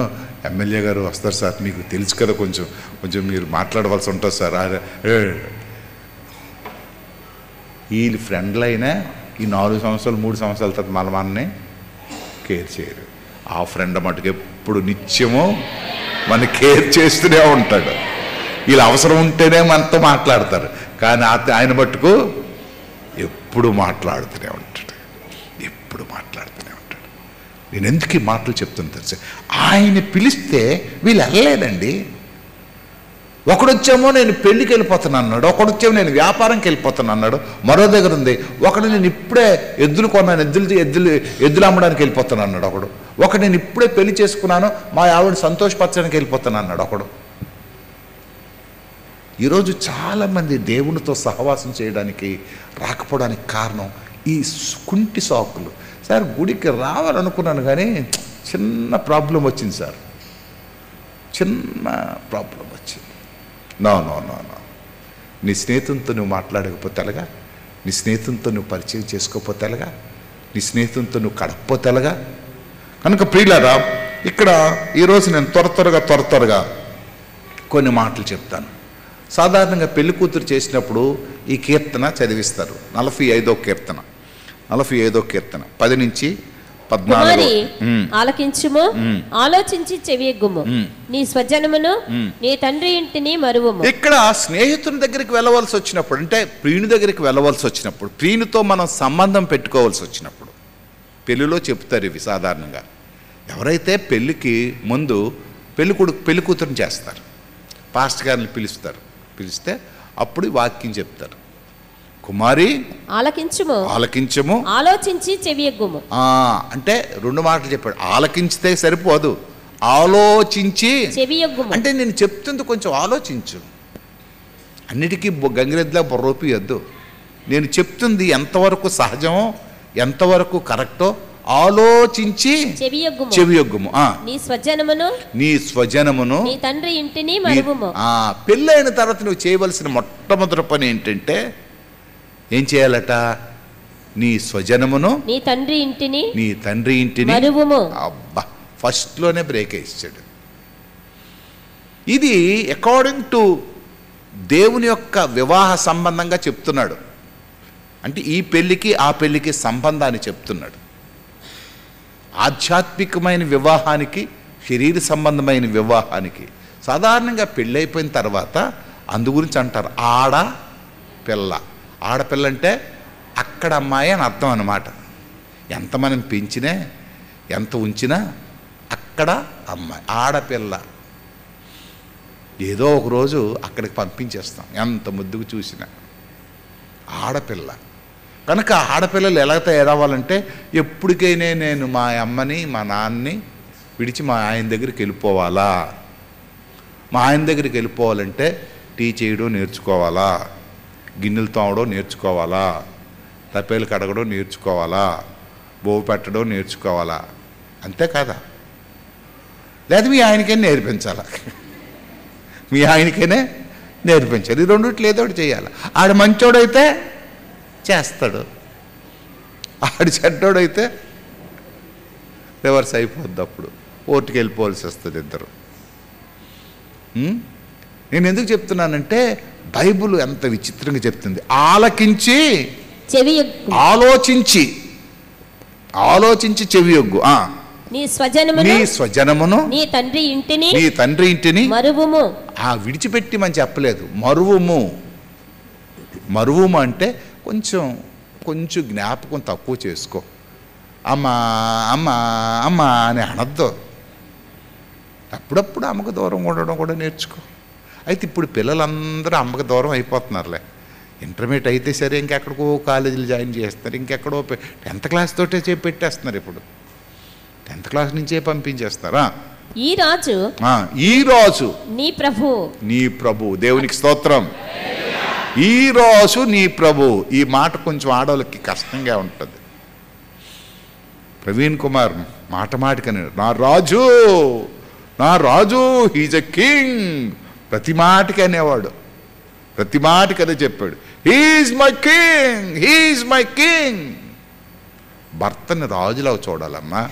S1: ఎమ్మెల్యే గారు వస్తారు సార్, మీకు తెలుసు కదా, కొంచెం మీరు మాట్లాడవలసి ఉంటుంది సార్. వీళ్ళు ఫ్రెండ్లు అయినా ఈ 4 సంవత్సరాలు 3 సంవత్సరాల తర్వాత మనని కేర్ చేయరు. ఆ ఫ్రెండ్ మటుకు ఎప్పుడు నిత్యము మన కేర్ చేస్తూనే ఉంటాడు. వీళ్ళు అవసరం ఉంటేనే మనతో మాట్లాడతారు, కానీ ఆయన మట్టుకు ఎప్పుడు మాట్లాడుతూనే ఉంటాడు, ఎప్పుడు మాట్లాడుతూనే ఉంటాడు. నేను ఎందుకు ఈ మాటలు చెప్తున్నా తెలుసా? ఆయన పిలిస్తే వీళ్ళు వెళ్ళలేదండి. ఒకడొచ్చేమో నేను పెళ్ళికి వెళ్ళిపోతాను అన్నాడు, ఒకడొచ్చేమో నేను వ్యాపారంకి వెళ్ళిపోతాను అన్నాడు. మరో దగ్గర ఉంది, ఒకడు నేను ఇప్పుడే ఎద్దులు కొన్నాను, ఎద్దులు అమ్మడానికి వెళ్ళిపోతాను అన్నాడు ఒకడు. ఒకడు నేను ఇప్పుడే పెళ్లి చేసుకున్నాను, మా ఆవిడ సంతోషపరచడానికి వెళ్ళిపోతాను అన్నాడు ఒకడు. ఈరోజు చాలామంది దేవునితో సహవాసం చేయడానికి రాకపోవడానికి కారణం ఈ కుంటి సాకులు. సార్ గుడికి రావాలనుకున్నాను కానీ చిన్న ప్రాబ్లం వచ్చింది సార్, చిన్న ప్రాబ్లం వచ్చింది. నో నీ స్నేహితునితో నువ్వు మాట్లాడకపోతే ఎలాగా? నీ స్నేహితునితో నువ్వు పరిచయం చేసుకోకపోతే ఎలాగా? నీ స్నేహితునితో నువ్వు కడకపోతే ఎలాగా? కనుక ప్రియులారా, ఇక్కడ ఈరోజు నేను త్వరగా కొన్ని మాటలు చెప్తాను. సాధారణంగా పెళ్లి కూతురు చేసినప్పుడు ఈ కీర్తన చదివిస్తారు. 45వ కీర్తన 10 నుంచి 14.
S2: ఆలకించుము, ఆలోచించి చెవియగ్గుము, నీ స్వజనమును నీ తండ్రి ఇంటిని మరువము. ఇక్కడ
S1: స్నేహితుని దగ్గరికి వెళ్ళవలసి వచ్చినప్పుడు, అంటే ప్రియుని దగ్గరికి వెళ్ళవలసి వచ్చినప్పుడు, ప్రియునితో మనం సంబంధం పెట్టుకోవాల్సి వచ్చినప్పుడు పెళ్లిలో చెప్తారు ఇవి. సాధారణంగా ఎవరైతే పెళ్లికి ముందు పెళ్లి కూతురుని చేస్తారు, పాస్టర్ గారిని పిలిస్తే అప్పుడు వాక్యం చెప్తారు. కుమారి ఆలకించుము,
S2: ఆలోచించి చెవియగ్గుము.
S1: అంటే 2 మాటలు చెప్పాడు. ఆలకించితే సరిపోదు, ఆలోచించి చెవియగ్గుము. అంటే నేను చెప్తుంది కొంచెం ఆలోచించు. అన్నిటికీ గంగిరెద్దులా బొర్రోపియొద్దు. నేను చెప్తుంది ఎంతవరకు సహజమో, ఎంతవరకు కరెక్టో ఆలోచించి చెవియొగ్గుము. నీ స్వజనమును నీ తండ్రి ఇంటిని మరువము. పెళ్ళైన తర్వాత నువ్వు చేయవలసిన మొట్టమొదటి పని ఏంటంటే, ఏం చేయాలట? నీ స్వజనమును నీ తండ్రి ఇంటిని మరువము. అబ్బా, ఫస్ట్లోనే బ్రేక్ వేసాడు. ఇది అకార్డింగ్ టు దేవుని యొక్క వివాహ సంబంధంగా చెప్తున్నాడు. అంటే ఈ పెళ్ళికి ఆ పెళ్ళికి సంబంధాన్ని చెప్తున్నాడు. ఆధ్యాత్మికమైన వివాహానికి, శరీర సంబంధమైన వివాహానికి. సాధారణంగా పెళ్ళైపోయిన తర్వాత అందు గురించి అంటారు ఆడపిల్ల అంటే అక్కడ అమ్మాయి అని అర్థం అన్నమాట. ఎంత మనం పెంచినా, ఎంత ఉంచినా అక్కడ అమ్మాయి, ఆడపిల్ల. ఏదో ఒక రోజు అక్కడికి పంపించేస్తాం, ఎంత ముద్దుకు చూసినా. ఆడపిల్ల కనుక ఆడపిల్లలు ఎలా తయారవ్వాలంటే, ఎప్పటికైనా నేను మా అమ్మని మా నాన్నని విడిచి మా ఆయన దగ్గరికి వెళ్ళిపోవాలా. మా ఆయన దగ్గరికి వెళ్ళిపోవాలంటే టీ చేయడం నేర్చుకోవాలా, గిన్నెలు తోమడం నేర్చుకోవాలా, తప్పేలు కడగడం నేర్చుకోవాలా, బోవు పెట్టడం నేర్చుకోవాలా. అంతే కదా? లేదా మీ ఆయనకైనా నేర్పించాలా? మీ ఆయనకైనా నేర్పించాలి. ఈ రెండిట్లో ఏదో ఒకటి చేయాలి. ఆడ మంచోడైతే చేస్తాడు, ఆడు చెడ్డోడైతే రివర్స్ అయిపోద్ది. అప్పుడు కోర్టుకి వెళ్ళిపోవాల్సి వస్తుంది ఇద్దరు. నేను ఎందుకు చెప్తున్నానంటే, బైబుల్ ఎంత విచిత్రంగా చెప్తుంది. ఆలకించి ఆలోచించి చెవియొగ్గు. నీ స్వజనమును నీ తండ్రి ఇంటిని మరువుము. విడిచిపెట్టి మనం చెప్పలేదు, మరువుము అంటే కొంచెం జ్ఞాపకం తక్కువ చేసుకో. అమ్మా అని అనద్దు. అప్పుడప్పుడు అమ్మకు దూరం ఉండడం కూడా నేర్చుకో. అయితే ఇప్పుడు పిల్లలందరూ అమ్మకు దూరం అయిపోతున్నారులే. ఇంటర్మీడియట్ అయితే సరే ఇంకెక్కడికో కాలేజీలు జాయిన్ చేస్తారు, ఇంకెక్కడో 10th క్లాస్ తోటే పెట్టేస్తున్నారు. ఇప్పుడు 10th క్లాస్ నుంచే పంపించేస్తారా.
S2: ఈ రాజు నీ ప్రభు. దేవునికి స్తోత్రం. ఈ రాజు నీ ప్రభు. ఈ మాట కొంచెం ఆడవాళ్ళకి కష్టంగా ఉంటుంది. ప్రవీణ్ కుమార్ మాటకని నా రాజు హీజ్ ఎ కింగ్, ప్రతి మాటకి అనేవాడు, ప్రతి మాటకి అదే చెప్పాడు, హీజ్ మై కింగ్. భర్తని రాజులా చూడాలమ్మా,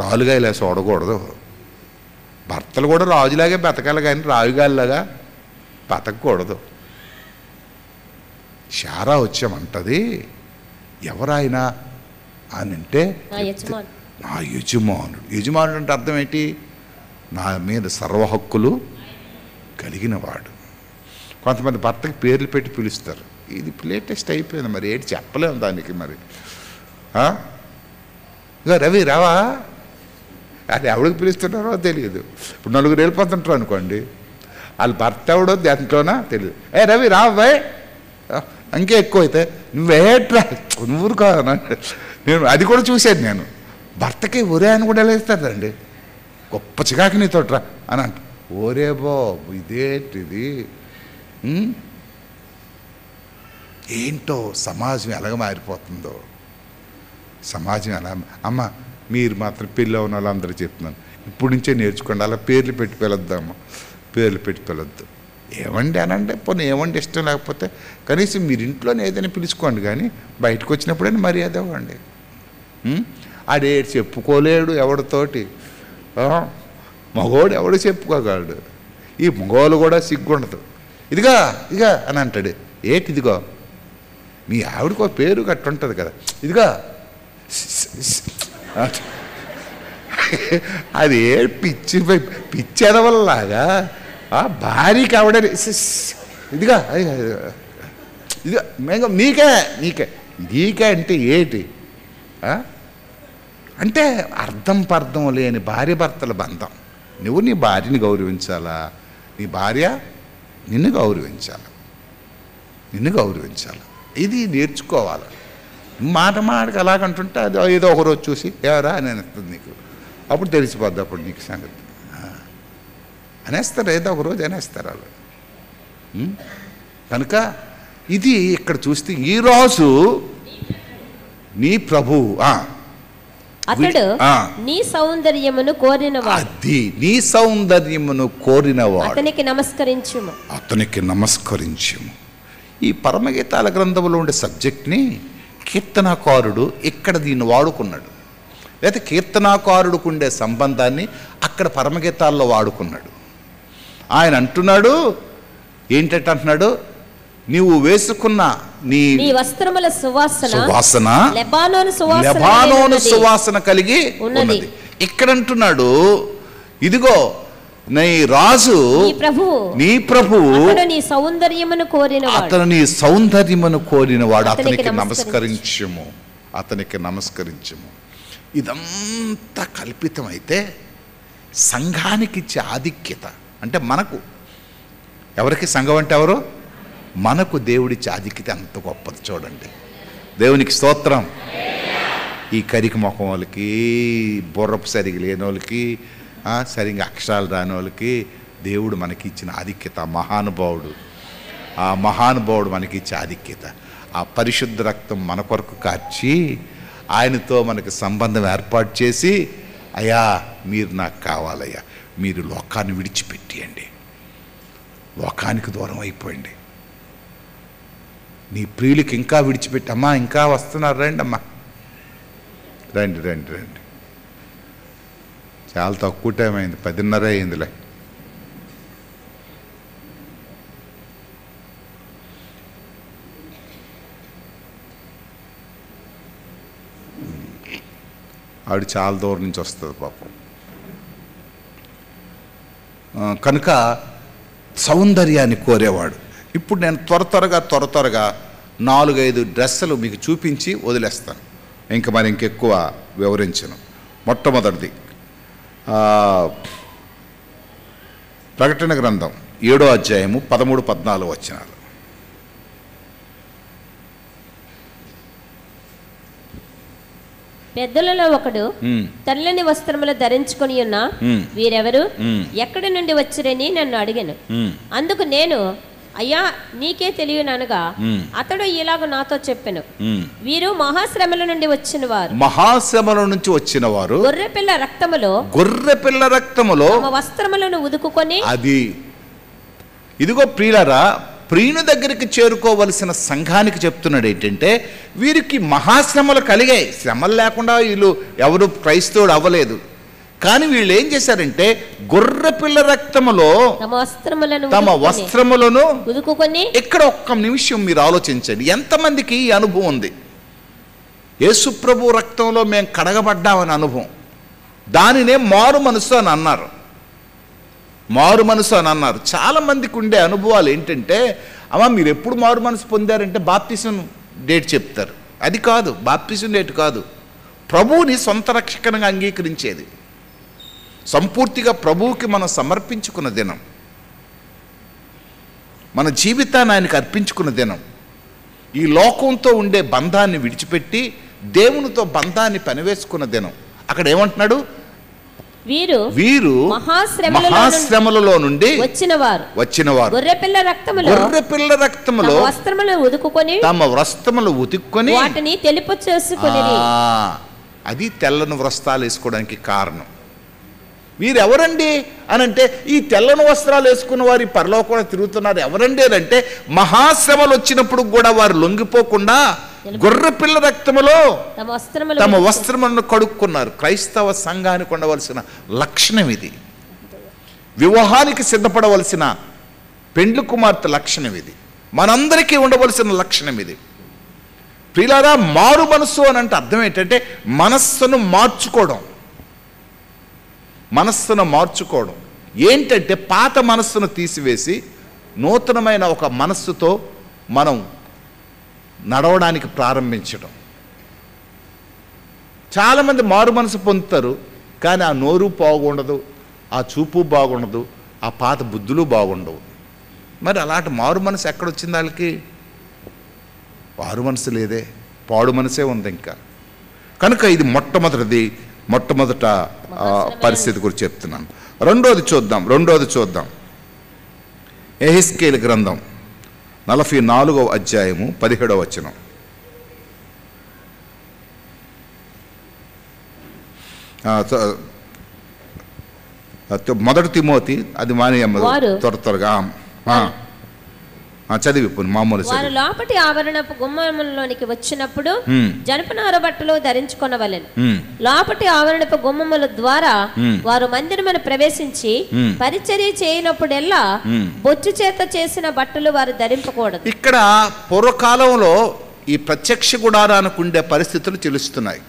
S2: రాజుగా ఇలా చూడకూడదు. భర్తలు కూడా రాజులాగే బతకాలి కానీ రాజుగాలిలాగా బతకూడదు. శారా వచ్చామంటది, ఎవరాయనా అని అంటే నా యజమానుడు అంటే అర్థం ఏంటి? నా మీద సర్వ హక్కులు కలిగినవాడు. కొంతమంది భర్తకి పేర్లు పెట్టి పిలుస్తారు, ఇది లేటెస్ట్ అయిపోయింది, మరి ఏంటి చెప్పలేము దానికి. మరి ఇక రవి రావా, అది ఎవరికి పిలుస్తున్నారో తెలియదు. ఇప్పుడు 4 వెళ్ళిపోతుంటారు అనుకోండి, వాళ్ళ భర్త ఎవడో దాంట్లోనా తెలియదు. రవి రావాయ్, ఇంకే ఎక్కువ అయితే నువ్వేట్రా నువ్వు కాదు. నేను అది కూడా చూశాను, నేను భర్తకి ఒరే అని కూడా వేస్తాడండి, గొప్ప చికాకి నీతోట్రా అని అంట. ఓరే బాబు ఇదేంటిది, ఏంటో సమాజం ఎలాగ మారిపోతుందో. సమాజం ఎలా అమ్మ, మీరు మాత్రం పెళ్ళి అవున వాళ్ళందరూ చెప్తున్నాను, ఇప్పుడు నుంచే నేర్చుకోండి, అలా పేర్లు పెట్టి పిలొద్దాము, పేర్లు పెట్టి పిలొద్దు. ఏమండి అనంటే పోనీ ఏమండి ఇష్టం లేకపోతే కనీసం మీరు ఇంట్లోనే ఏదైనా పిలుచుకోండి, కానీ బయటకు వచ్చినప్పుడైనా మర్యాద ఇవ్వండి. ఆడే చెప్పుకోలేడు ఎవడితోటి, మగోడు ఎవడు చెప్పుకోగలడు. ఈ మగోళ్ళు కూడా సిగ్గుండదు. ఇదిగా అని అంటాడు, ఇదిగో మీ ఆవిడకో పేరు గట్టు ఉంటుంది కదా, ఇదిగా అది పిచ్చి ఎదవల్లాగా భార్యకి ఆవిడ ఇదిగా నీకే అంటే ఏంటి అంటే అర్థం పర్థం లేని భార్య భర్తల బంధం. నువ్వు నీ భార్యని గౌరవించాలా, నీ భార్య నిన్ను గౌరవించాలి, ఇది నేర్చుకోవాలి. మాటకి అలాగంటుంటే అది ఏదో ఒకరోజు చూసి ఎవరా అని అనిస్తుంది నీకు, అప్పుడు తెలిసిపోద్ది, అప్పుడు నీకు సంగతి అనేస్తారు, ఏదో ఒకరోజు అనేస్తారు వాళ్ళు. కనుక ఇది ఇక్కడ చూస్తే ఈ రోజు నీ ప్రభు, అతడు నీ సౌందర్యమును కోరినవాడు,
S1: అది నీ సౌందర్యమును కోరినవాడు,
S2: అతనికి నమస్కరించుము.
S1: ఈ పరమగీతాల గ్రంథంలో ఉండే సబ్జెక్ట్ని కీర్తనాకారుడు ఇక్కడ దీన్ని వాడుకున్నాడు, లేదా కీర్తనాకారుడికి ఉండే సంబంధాన్ని అక్కడ పరమగీతాల్లో వాడుకున్నాడు. ఆయన అంటున్నాడు ఏంటంటే అంటున్నాడు, నీవు వేసుకున్న నీ
S2: వస్త్రముల సువాసన
S1: లెబానోను సువాసన కలిగి ఉన్నది. ఇక్కడ అంటున్నాడు, ఇదిగో నీ రాజు నీ ప్రభువు
S2: అతడు నీ సౌందర్యమును
S1: కోరినవాడు, అతనికి నమస్కరించుము. ఇదంతా కల్పితమైతే సంఘానికి ఇచ్చే ఆధిక్యత అంటే మనకు, ఎవరికి సంఘం అంటే ఎవరు, మనకు దేవుడిచ్చే ఆధిక్యత అంత గొప్పది. చూడండి, దేవునికి స్తోత్రం. ఈ కరికి ముఖం వాళ్ళకి, బుర్రపు సరిగి లేని వాళ్ళకి, సరిగ్గా అక్షరాలు రాని వాళ్ళకి దేవుడు మనకి ఇచ్చిన ఆధిక్యత, ఆ మహానుభావుడు మనకి ఇచ్చే ఆధిక్యత, ఆ పరిశుద్ధ రక్తం మన కొరకు కార్చి ఆయనతో మనకి సంబంధం ఏర్పాటు చేసి, అయ్యా మీరు నాకు కావాలయ్యా, మీరు లోకాన్ని విడిచిపెట్టేయండి, లోకానికి దూరం అయిపోయింది, నీ ప్రియులకి ఇంకా విడిచిపెట్టి, అమ్మా ఇంకా వస్తున్నారు, రండి అమ్మా, రండి. చాలా తక్కువ టైం అయింది, 10:30 అయిందిలే. ఆవిడ చాలా దూరం నుంచి వస్తుంది పాపం. కనుక సౌందర్యాన్ని కోరేవాడు. ఇప్పుడు నేను త్వరగా 4-5 డ్రెస్సులు మీకు చూపించి వదిలేస్తాను, ఇంకెక్కువ వివరించను. మొట్టమొదటిది ప్రకటన గ్రంథం 7వ అధ్యాయము 13-14 వచనాలు.
S2: పెద్దలలో ఒకడు తెల్లని వస్త్రములు ధరించుకొని ఉన్న వీరెవరు, ఎక్కడి నుండి వచ్చిరని నన్ను అడిగాను. అందుకు నేను, అయ్యా నీకే తెలియననగా అతడు ఇలాగ నాతో చెప్పెను, వీరు మహాశ్రమల నుండి వచ్చిన వారు,
S1: మహాశ్రమల నుంచి వచ్చిన వారు
S2: గొర్రెపిల్ల రక్తములో తమ వస్త్రములను ఉదుకుకొని. అది
S1: ఇదిగో ప్రియులారా, ప్రియుని దగ్గరికి చేరుకోవలసిన సంఘానికి చెప్తున్నాడు ఏంటంటే, వీరికి మహాశ్రమలు కలిగాయి. శ్రమలు లేకుండా వీళ్ళు ఎవరు క్రైస్తవుడు అవ్వలేదు. కానీ వీళ్ళు ఏం చేశారంటే, గొర్రెపిల్ల రక్తములో తమ వస్త్రములను
S2: ఉదుకుకొని.
S1: ఇక్కడ ఒక్క నిమిషం మీరు ఆలోచించండి, ఎంతమందికి ఈ అనుభవం ఉంది? యేసుప్రభు రక్తంలో మేము కడగబడ్డామని అనుభవం. దానినే మారు మనసు అని అన్నారు. మారు మనసు అని అన్నారు. చాలామందికి ఉండే అనుభవాలు ఏంటంటే, అమ్మ మీరు ఎప్పుడు మారు మనసు పొందారంటే బాప్తిసం డేట్ చెప్తారు. అది కాదు, బాప్తిసం డేట్ కాదు. ప్రభువుని సొంత రక్షకనగా అంగీకరించేది, సంపూర్తిగా ప్రభువుకి మనం సమర్పించుకున్న దినం, మన జీవితాన్ని ఆయనకు అర్పించుకున్న దినం, ఈ లోకంతో ఉండే బంధాన్ని విడిచిపెట్టి దేవునితో బంధాన్ని పనివేసుకున్న దినం. అక్కడ ఏమంటున్నాడు, వీరు మహాశ్రమలలో నుండి వచ్చినవారు గొర్రెపిల్ల రక్తములో తమ వస్త్రములు ఉతుక్కొని
S2: వాటిని తెలుపు చేసుకొని.
S1: అది తెల్లని వస్త్రాలు వేసుకోవడానికి కారణం. వీరెవరండి అని అంటే, ఈ తెల్లని వస్త్రాలు వేసుకున్న వారు పరలోకంలో తిరుగుతున్నారు. ఎవరండి అని అంటే, మహాశ్రమలు వచ్చినప్పుడు కూడా వారు లొంగిపోకుండా గొర్రెపిల్ల రక్తములో తమ వస్త్రములను కడుక్కున్నారు. క్రైస్తవ సంఘానికి ఉండవలసిన లక్షణం ఇది. వివాహానికి సిద్ధపడవలసిన పెండ్లి కుమార్తె లక్షణం ఇది. మనందరికీ ఉండవలసిన లక్షణం ఇది. ప్రియులారా, మారు మనస్సు అని అంటే అర్థం ఏంటంటే, మనస్సును మార్చుకోవడం. మనస్సును మార్చుకోవడం ఏంటంటే, పాత మనస్సును తీసివేసి నూతనమైన ఒక మనస్సుతో మనం నడవడానికి ప్రారంభించడం. చాలామంది మారు మనసు పొందుతారు, కానీ ఆ నోరు బాగుండదు, ఆ చూపు బాగుండదు, ఆ పాత బుద్ధులు బాగుండవు. మరి అలాంటి మారు మనసు ఎక్కడొచ్చింది వాళ్ళకి? మారు మనసు లేదే, పాడు మనసే ఉంది ఇంకా. కనుక ఇది మొట్టమొదట పరిస్థితి గురించి చెప్తున్నాను. రెండోది చూద్దాం. యెహెజ్కేలు గ్రంథం 44వ అధ్యాయము 17వ వచనం. మొదటి తిమోతి, అది మానేయమ్మ త్వరగా చదివి మామూలు.
S2: వారు లోపటి ఆవరణపు గుమ్మములలోనికి వచ్చినప్పుడు జనపనార బట్టలు ధరించుకొనవలెను. లోపటి ఆవరణపు గుమ్మముల ద్వారా వారు మందిరమును ప్రవేశించి పరిచర్య చేయనప్పుడెల్లా బొచ్చు చేత చేసిన బట్టలు వారు ధరింపకూడదు.
S1: ఇక్కడ పూర్వకాలంలో ఈ ప్రత్యక్ష గుడారానికి ఉండే పరిస్థితులు తెలుస్తున్నాయి.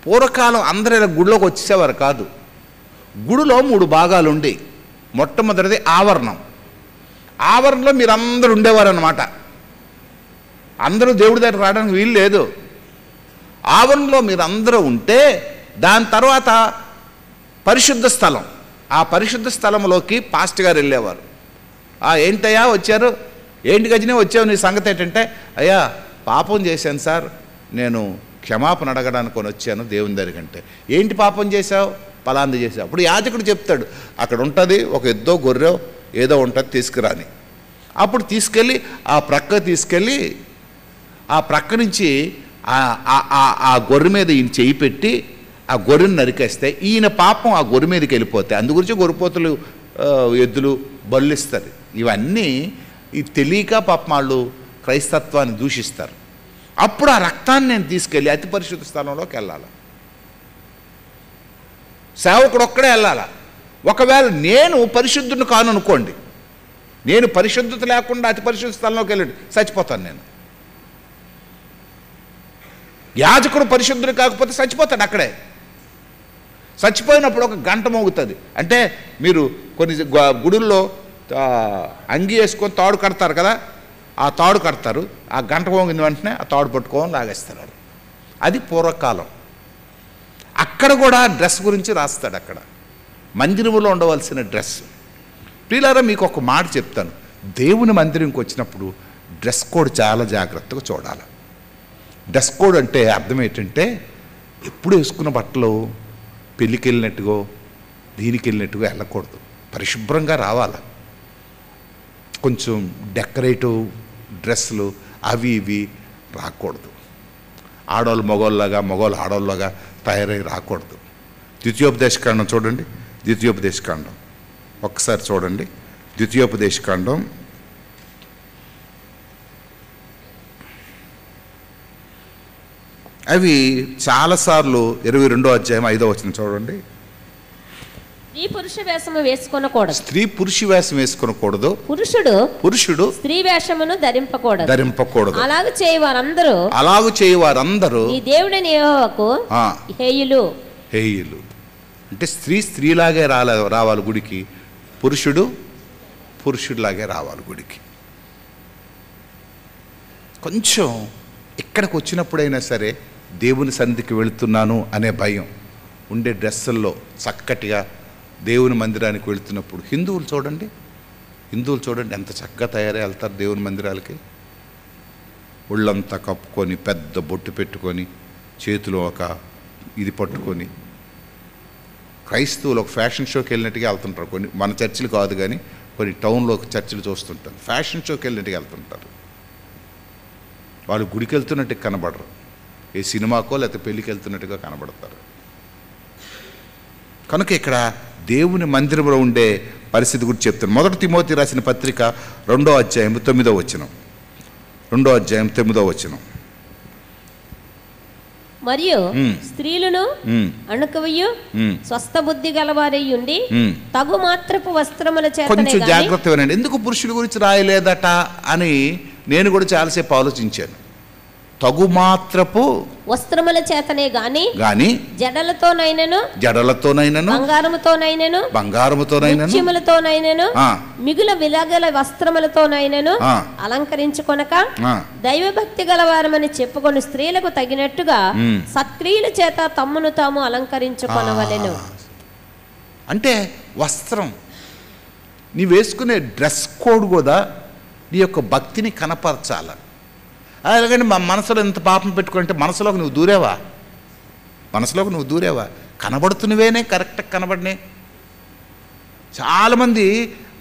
S1: పూర్వకాలం అందరూ ఇలా గుడిలోకి వచ్చేసేవారు కాదు. గుడిలో 3 భాగాలు ఉండి, మొట్టమొదటిది ఆవరణలో మీరు అందరూ ఉండేవారు అన్నమాట. అందరూ దేవుడి దగ్గర రావడానికి వీలు లేదు. ఆవరణలో మీరు అందరూ ఉంటే, దాని తర్వాత పరిశుద్ధ స్థలం, ఆ పరిశుద్ధ స్థలంలోకి పాస్టర్ గారు వెళ్ళేవారు. ఏంటయ్యా వచ్చారు, ఏంటి గజనే వచ్చావు, నీ సంగతి ఏంటంటే, అయ్యా పాపం చేశాను సార్, నేను క్షమాపణ అడగడానికి వచ్చాను దేవుని దగ్గరికి. అంటే ఏంటి పాపం చేశావు? పలాంది చేశావు. అప్పుడు యాజకుడు చెప్తాడు, అక్కడ ఉంటుంది ఒక ఎద్దో గొర్రెో ఏదో ఉంటుంది తీసుకురాని. అప్పుడు తీసుకెళ్ళి ఆ ప్రక్క నుంచి ఆ గొర్రె మీద ఈయన చేయి పెట్టి ఆ గొర్రెను నరికేస్తే ఈయన పాపం ఆ గొర్రె మీదకి వెళ్ళిపోతాయి. అందుగురించి గొర్రెపోతులు, ఎద్దులు బలుస్తారు. ఇవన్నీ ఈ తెలియక పాపం వాళ్ళు క్రైస్తత్వాన్ని దూషిస్తారు. అప్పుడు ఆ రక్తాన్ని నేను తీసుకెళ్ళి అతి పరిశుద్ధ స్థలంలోకి వెళ్ళాలి. సేవకుడు ఒక్కడే వెళ్ళాలి. ఒకవేళ నేను పరిశుద్ధుని కాను అనుకోండి, నేను పరిశుద్ధత లేకుండా అతి పరిశుద్ధ స్థలంలోకి వెళ్ళండి, చచ్చిపోతాను నేను. యాజకుడు పరిశుద్ధుడు కాకపోతే చచ్చిపోతాడు అక్కడే. చచ్చిపోయినప్పుడు 1 గంట మోగుతుంది. అంటే మీరు కొన్ని గుడుల్లో అంగి వేసుకొని తాడు కడతారు కదా, ఆ తాడు కడతారు, ఆ గంట మోగిన వెంటనే ఆ తాడు పట్టుకొని లాగేస్తారు. అది పూర్వకాలం. అక్కడ కూడా డ్రెస్ గురించి రాస్తాడు. అక్కడ మందిరంలో ఉండవలసిన డ్రెస్. ప్రియులారా, మీకు ఒక మాట చెప్తాను, దేవుని మందిరంకి వచ్చినప్పుడు డ్రెస్ కోడ్ చాలా జాగ్రత్తగా చూడాలి. డ్రెస్ కోడ్ అంటే అర్థం ఏంటంటే, ఎప్పుడు వేసుకున్న బట్టలు పెళ్ళికి వెళ్ళినట్టుగో దీనికి వెళ్ళినట్టుగా వెళ్ళకూడదు. పరిశుభ్రంగా రావాలి. కొంచెం డెకరేటివ్ డ్రెస్సులు అవి ఇవి రాకూడదు. ఆడవాళ్ళు మగవాళ్ళలాగా, మగవాళ్ళు ఆడవాళ్ళలాగా తయారై రాకూడదు. ద్వితీయోపదేశకాండం చూడండి. ద్వితీయోపదేశకాండం ఒక్కసారి చూడండి. ద్వితీయోపదేశకాండం అవి చాలాసార్లు 22వ అధ్యాయం 5వ వచనం చూడండి.
S2: స్త్రీ పురుష వేషము వేసుకొనకూడదు.
S1: స్త్రీ పురుష వేషం వేసుకొనకూడదు. పురుషుడు
S2: స్త్రీ వేషమును ధరింపకూడదు.
S1: అలాగు చేయువారందరూ
S2: ఈ దేవుడైన యెహోవాకు హేయులు.
S1: అంటే స్త్రీలాగే రావాలి గుడికి, పురుషుడిలాగే రావాలి గుడికి. కొంచెం ఇక్కడికి వచ్చినప్పుడైనా సరే దేవుని సన్నిధికి వెళుతున్నాను అనే భయం ఉండే డ్రెస్సుల్లో చక్కటిగా దేవుని మందిరానికి వెళుతున్నప్పుడు హిందువులు చూడండి ఎంత చక్కగా తయారై వెళ్తారు దేవుని మందిరాలకి. ఒళ్ళంతా కప్పుకొని, పెద్ద బొట్టు పెట్టుకొని, చేతిలో ఒక ఇది పట్టుకొని, క్రైస్తవులు ఒక ఫ్యాషన్ షోకి వెళ్ళినట్టుగా వెళ్తుంటారు. కొన్ని మన చర్చిలు కాదు కానీ కొన్ని టౌన్లో చర్చిలు చూస్తుంటారు, ఫ్యాషన్ షోకి వెళ్ళినట్టుగా వెళ్తుంటారు. వాళ్ళు గుడికి వెళ్తున్నట్టుగా కనబడరు, ఏ సినిమాకో లేకపోతే పెళ్ళికి వెళ్తున్నట్టుగా కనబడతారు. కనుక ఇక్కడ దేవుని మందిరంలో ఉండే పరిస్థితి గురించి చెప్తాను. 1 తిమోతి రాసిన పత్రిక 2వ అధ్యాయం 9వ వచనం. 2వ అధ్యాయం 9వ వచనం.
S2: మరియు స్త్రీలను అణుకవయు స్వస్థ బుద్ధి గలవారై ఉండి తగు మాత్రపు వస్త్రముల చేత.
S1: కొంచెం జాగ్రత్త వినండి. ఎందుకు పురుషుల గురించి రాయలేదట అని నేను కూడా చాలాసేపు ఆలోచించాను. తగు మాత్రపు
S2: వస్త్రముల చేతనే గాని జడలతోనైనను బంగారముతోనైనను మిగుల విలగల వస్త్రములతోనైనను అలంకరించుకొనక దైవభక్తి గలవారమని చెప్పుకొని స్త్రీలకు తగినట్టుగా సత్క్రియల చేత తమ్మును తాము అలంకరించుకొనవలెను.
S1: అంటే వస్త్రం, నీ వేసుకునే డ్రెస్ కోడ్ కూడా నీ యొక్క భక్తిని కనపరచాల. అలాగని మా మనసులో ఎంత పాపం పెట్టుకుంటే మనసులోకి నువ్వు దూరేవా కనబడుతున్నవేనే కరెక్ట్గా కనబడినే. చాలామంది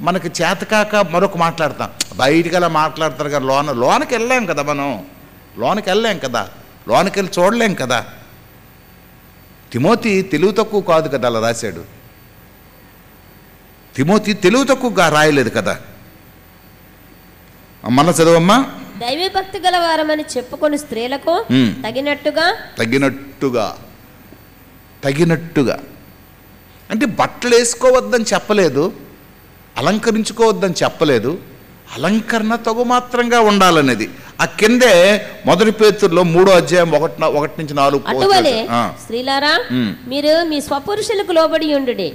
S1: మనకి చేతకాక మరొక మాట్లాడతాం, బయటికి అలా మాట్లాడతారు కానీ లోనకి వెళ్ళాం కదా, లోనకి వెళ్ళి చూడలేం కదా. తిమోతి తెలివి తక్కువ కాదు కదా అలా రాశాడు. తిమోతి తెలివి తక్కువగా రాయలేదు కదా. మన చదవమ్మా.
S2: దైవభక్తి గలవారమని చెప్పుకొని స్త్రీలకు
S1: తగినట్టుగా అంటే బట్టలు వేసుకోవద్దని చెప్పలేదు, అలంకరించుకోవద్దని చెప్పలేదు, అలంకరణ తగు మాత్రంగా ఉండాలనేది. ఆ కిందే 1 పేతురులో 3వ అధ్యాయం 1-4.
S2: అటువలే స్త్రీలారా మీరు మీ స్వపురుషులకు లోబడి ఉండుడి.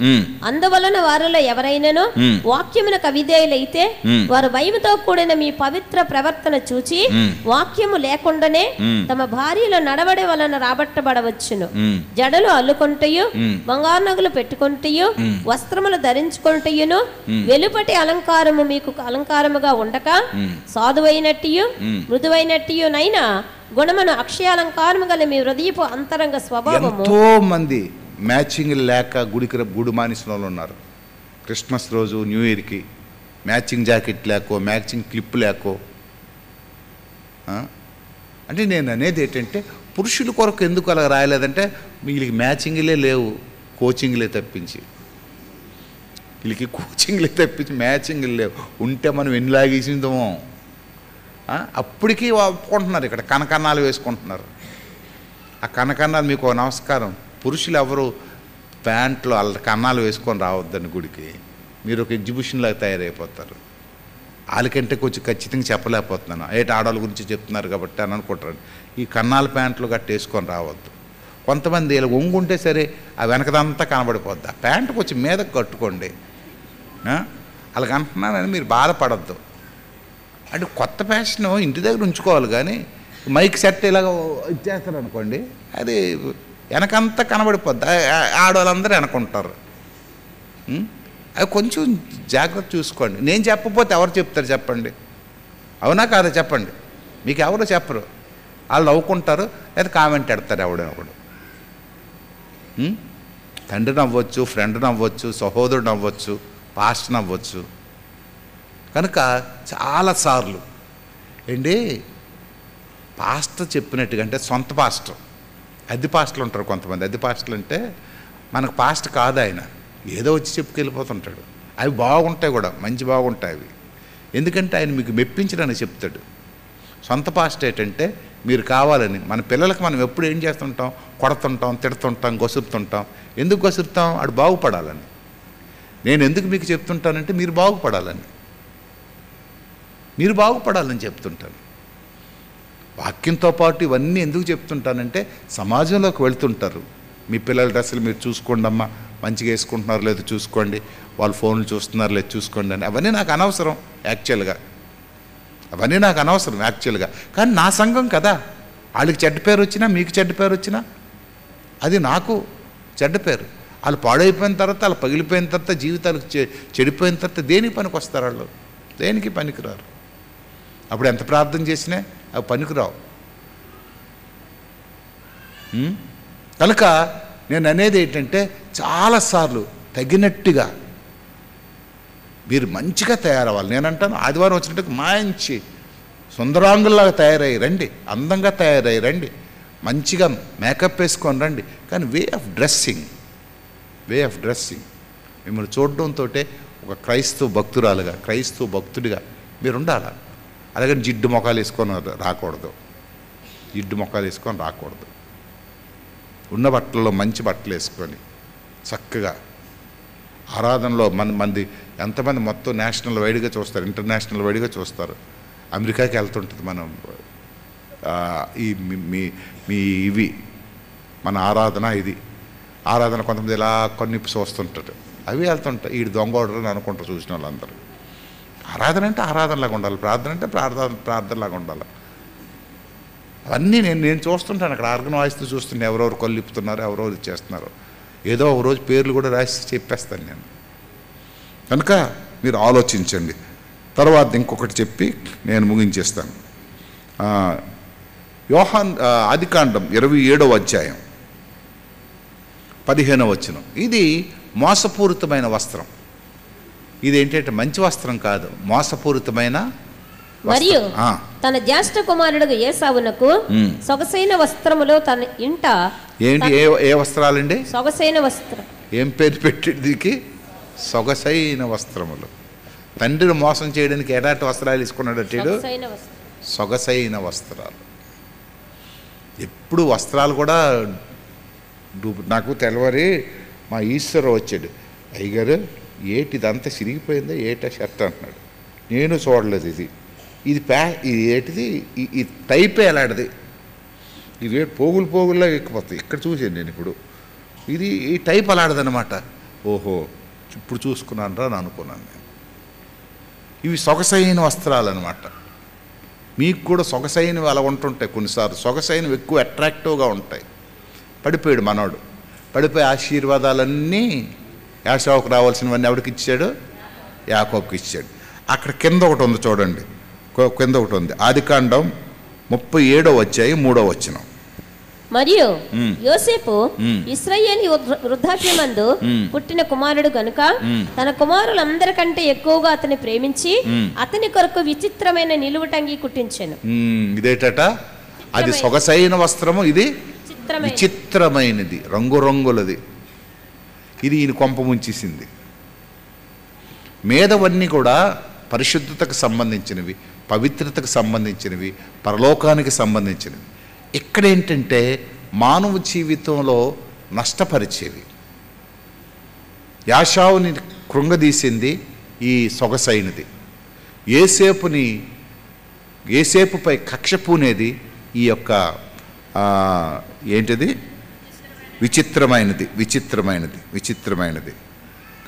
S2: అందువలన వారిలో ఎవరైనాను వాక్యమునకు అవిధేయులైతే వారు భయముతో కూడిన మీ పవిత్ర ప్రవర్తన చూచి వాక్యము లేకుండానే తమ భార్యల నడవడి వలన రాబట్టబడవచ్చును. జడలు అల్లుకొంటయు, బంగారు నగలు పెట్టుకొంటయు, వస్త్రములు ధరించుకొంటయును, వెలుపటి అలంకారము మీకు అలంకారముగా ఉండక సాధువైనట్టు మృదువైనట్టునైనా గుణమును అక్షయాలంకారము గల మీ హృదయపు అంతరంగ స్వభావము.
S1: ఎంతో మంది మ్యాచింగ్ లేక గుడి మానేసిన వాళ్ళు ఉన్నారు. క్రిస్మస్ రోజు, న్యూ ఇయర్కి మ్యాచింగ్ జాకెట్ లేకో, మ్యాచింగ్ క్లిప్ లేకో. అంటే నేను అనేది ఏంటంటే పురుషుల కొరకు ఎందుకు అలా రాయలేదంటే వీళ్ళకి మ్యాచింగ్లే లేవు, కోచింగ్లే తప్పించి మ్యాచింగ్లు లేవు. ఉంటే మనం ఎన్ని లాగేసిందేమో. అప్పటికీ ఒప్పుకుంటున్నారు. ఇక్కడ కనకన్నాలు వేసుకుంటున్నారు. ఆ కనకన్నాలు మీకు ఒక నమస్కారం. పురుషులు ఎవరు ప్యాంట్లు కన్నాలు వేసుకొని రావద్దని గుడికి. మీరు ఒక ఎగ్జిబిషన్లాగా తయారైపోతారు. వాళ్ళకంటే కొంచెం ఖచ్చితంగా చెప్పలేకపోతున్నాను, ఆడవాళ్ళ గురించి చెప్తున్నారు కాబట్టి అని అనుకుంటారు. ఈ కన్నాల ప్యాంట్లు గట్టి వేసుకొని రావద్దు. కొంతమంది ఇలా ఒంగుంటే సరే ఆ వెనకదంతా కనబడిపోద్ది. ఆ ప్యాంటు కొంచెం మీదకు కట్టుకోండి. అలాగ అంటున్నానని మీరు బాధపడద్దు. అంటే కొత్త ఫ్యాషన్ ఇంటి దగ్గర ఉంచుకోవాలి కానీ మైక్ సెట్ ఇలాగ ఇచ్చేస్తారు అనుకోండి, అది వెనకంతా కనబడిపోద్ది. ఆడవాళ్ళందరూ వెనకుంటారు. అవి కొంచెం జాగ్రత్త చూసుకోండి. నేను చెప్పకపోతే ఎవరు చెప్తారు చెప్పండి? అవునా కాదా చెప్పండి? మీకు ఎవరు చెప్పరు. వాళ్ళు నవ్వుకుంటారు లేదా కామెంట్ పెడతారు ఎవడో ఒకడు. తండ్రిని అవ్వచ్చు, ఫ్రెండ్ని అవ్వచ్చు, సహోదరుని అవ్వచ్చు, పాస్టర్ని అవ్వచ్చు. కనుక చాలాసార్లు ఏంటి పాస్టర్ చెప్పినట్టుగా, అంటే సొంత పాస్టర్, అద్దె పాస్టర్లు ఉంటారు కొంతమంది. అద్దె పాస్టర్లు అంటే మనకు పాస్టర్ కాదు, ఆయన ఏదో వచ్చి చెప్పుకెళ్ళిపోతుంటాడు. అవి బాగుంటాయి కూడా, మంచి బాగుంటాయి అవి. ఎందుకంటే ఆయన మీకు మెప్పించడానికి చెప్తాడు. సొంత పాస్టర్ ఏంటంటే మీరు కావాలని, మన పిల్లలకు మనం ఎప్పుడు ఏం చేస్తుంటాం, కొడుతుంటాం, తిడుతుంటాం, గొసురుతుంటాం. ఎందుకు గొసురుతాం? ఆడు బాగుపడాలని. నేను ఎందుకు మీకు చెప్తుంటానంటే మీరు బాగుపడాలని, మీరు బాగుపడాలని చెప్తుంటాను. వాక్యంతో పాటు ఇవన్నీ ఎందుకు చెప్తుంటానంటే సమాజంలోకి వెళ్తుంటారు. మీ పిల్లల డ్రెస్సులు మీరు చూసుకోండి అమ్మా, మంచిగా వేసుకుంటున్నారు లేదు చూసుకోండి, వాళ్ళు ఫోన్లు చూస్తున్నారు లేదు చూసుకోండి అని. అవన్నీ నాకు అనవసరం యాక్చువల్గా, అవన్నీ నాకు అనవసరం యాక్చువల్గా. కానీ నా సంఘం కదా, వాళ్ళకి చెడ్డ పేరు వచ్చినా మీకు చెడ్డ పేరు వచ్చినా అది నాకు చెడ్డ పేరు. వాళ్ళు పాడైపోయిన తర్వాత, వాళ్ళు పగిలిపోయిన తర్వాత, జీవితాలు చెడిపోయిన తర్వాత దేనికి పనికి వస్తారు? వాళ్ళు దేనికి పనికిరారు. అప్పుడు ఎంత ప్రార్థన చేసినా అవి పనికిరావు. కనుక నేను అనేది ఏంటంటే చాలాసార్లు తగినట్టుగా మీరు మంచిగా తయారవ్వాలి. నేనంటాను ఆదివారం వచ్చినట్టు మంచి సుందరాంగుల్లాగా తయారయ్యి రండి, అందంగా తయారయ్యి రండి, మంచిగా మేకప్ వేసుకొని రండి. కానీ వే ఆఫ్ డ్రెస్సింగ్ మిమ్మల్ని చూడడంతో ఒక క్రైస్తవ భక్తురాలుగా, క్రైస్తవ భక్తుడిగా మీరు ఉండాలి. అలాగని జిడ్డు మొఖాలు వేసుకొని రాకూడదు, జిడ్డు మొఖాలు వేసుకొని రాకూడదు. ఉన్న బట్టల్లో మంచి బట్టలు వేసుకొని చక్కగా ఆరాధనలో మంది ఎంతమంది మొత్తం నేషనల్ వైడ్గా చూస్తారు, ఇంటర్నేషనల్ వైడ్గా చూస్తారు. అమెరికాకి వెళ్తుంటుంది మనం ఈ మీ ఇవి మన ఆరాధన, ఇది ఆరాధన కొంతమంది ఇలా కొన్ని చూస్తుంటారు, అవి వెళ్తుంటాయి. ఈ దొంగోడరని అనుకుంటారు చూసిన వాళ్ళందరూ. ఆరాధన అంటే ఆరాధనలాగా ఉండాలి, ప్రార్థన అంటే ప్రార్థనలాగా ఉండాలి. అవన్నీ నేను చూస్తుంటాను అక్కడ. ఆర్గన్ వాయిస్తూ చూస్తుంటే ఎవరెవరు కొల్లిపుతున్నారు, ఎవరెవరు చేస్తున్నారు, ఏదో ఒక రోజు పేర్లు కూడా రాసి చెప్పేస్తాను నేను. కనుక మీరు ఆలోచించండి. తర్వాత ఇంకొకటి చెప్పి నేను ముగించేస్తాను. యోహాన్ ఆదికాండం 27వ అధ్యాయం 15వ వచనం. ఇది మోసపూరితమైన వస్త్రం. ఇది ఏంటంటే మంచి వస్త్రం కాదు, మోసపూరితమైన.
S2: మరియు తన జ్యేష్ఠ కుమారుడు ఏసావునకు సొగసైన వస్త్రములు తన ఇంట.
S1: ఏంటి ఏ వస్త్రాలండి?
S2: సొగసైన వస్త్రం.
S1: ఏం పేరు పెట్టిందికి? సొగసైన వస్త్రములు. తండ్రిని మోసం చేయడానికి ఎలాంటి వస్త్రాలు తీసుకున్నాడు? సొగసైన వస్త్రాలు. ఎప్పుడు వస్త్రాలు కూడా నాకు తెలవరి మా ఈశ్వరు వచ్చాడు, అయ్యగారు ఏటిదంతా చిరిగిపోయిందా ఏటా షర్ట్ అంటున్నాడు. నేను చూడలేదు, ఇది ఏంటిది, ఈ టైపే ఎలాంటిది, ఇది పోగుల్లా ఎక్కిపోతాయి. ఇక్కడ చూసాను నేను ఇప్పుడు, ఇది ఈ టైప్ అలాంటిదన్నమాట. ఓహో ఇప్పుడు చూసుకున్నాను రా అని అనుకున్నాను నేను. ఇవి సొగసైన వస్త్రాలు అనమాట. మీకు కూడా సొగసైనవి అలా ఉంటుంటాయి కొన్నిసార్లు. సొగసైనవి ఎక్కువ అట్రాక్టివ్గా ఉంటాయి. పడిపోయాడు మనోడు, పడిపోయి ఆశీర్వాదాలన్నీ యాషావుకు రావాల్సినవన్నీ ఎవరికి ఇచ్చాడు? యాకోబుకి ఇచ్చాడు. అక్కడ కింద ఒకటి ఉంది చూడండి, కింద ఒకటి ఉంది. ఆదికాండం 37వ అధ్యాయం 3వ వచనం.
S2: మరియు యోసేపు ఇశ్రాయేలు వృద్ధాప్యమందు పుట్టిన కుమారుడు గనుక తన కుమారులందరికంటే ఎక్కువగా అతని ప్రేమించి అతని కొరకు విచిత్రమైన నిలువుటంగి కుట్టించెను.
S1: ఇదేటట, అది సొగసైన వస్త్రము, ఇది విచిత్రమైనది, రంగురంగులది. ఇది ఈయన కొంప ముంచేసింది. మేధవన్నీ కూడా పరిశుద్ధతకు సంబంధించినవి, పవిత్రతకు సంబంధించినవి, పరలోకానికి సంబంధించినవి. ఇక్కడేంటంటే మానవ జీవితంలో నష్టపరిచేవి. యాషావుని కృంగదీసింది ఈ సొగసైనది. ఏసేపుపై కక్ష పూనేది ఈ యొక్క ఏంటిది, విచిత్రమైనది.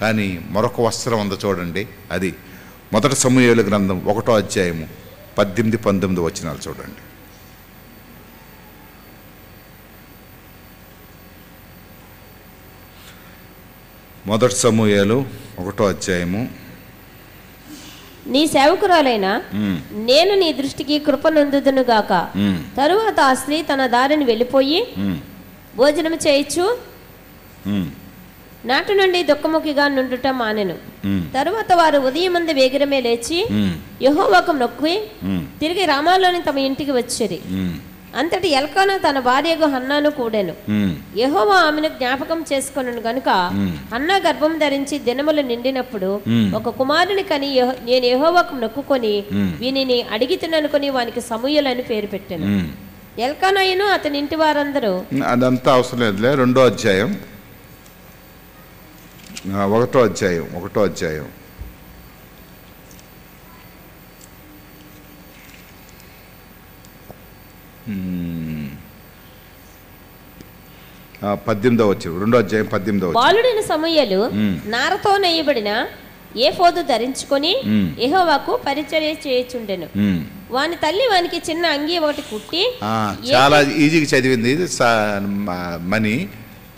S1: కానీ మరొక వస్త్రం ఉందో చూడండి, అది 1 సమూయేలు గ్రంథం 1వ అధ్యాయము 18-19 వచనాలు చూడండి. మొదటి సమూయేలు 1వ అధ్యాయము.
S2: నీ సేవకురాలైన నేను నీ దృష్టికి కృపనొందుదును గాక. తరువాత ఆ స్త్రీ తన దారిని వెళ్ళిపోయి భోజనం చేయొచ్చు నాటి నుండి దుఃఖముఖిగా నుండుట మానెను. తరువాత వారు ఉదయమందు వేగిరమే లేచి యెహోవాకు మొక్కి తిరిగి రామాలోని తమ ఇంటికి వచ్చిరి. అంతటి ఎల్కానా తన భార్యకు హన్నాను కూడాను. యెహోవా ఆమెను జ్ఞాపకం చేసుకొనెను గనుక హన్నా గర్భం ధరించి దినములు నిండినప్పుడు ఒక కుమారుని కని నేను యెహోవాకు మొక్కుకొని వీనిని అడిగితుననుకొని వానికి సమూయేలు అని పేరు పెట్టాను. ఎల్కానాయును అతని ఇంటి వారందరూ
S1: అదంతా అవసరం లేదులే. 2వ అధ్యాయం 1వ అధ్యాయం 1వ అధ్యాయం 18వ వచనం. 2వ అధ్యాయం 18వ వచనం.
S2: బాలుడైన సమూయేలు నారతో నెయ్యబడిన ఏఫోదు ధరించుకొని యెహోవాకు పరిచర్య చేయుచుండెను. వాని తల్లి వానికి చిన్న అంగీ ఒకటి కుట్టి,
S1: చాలా ఈజీగా చదివింది మని.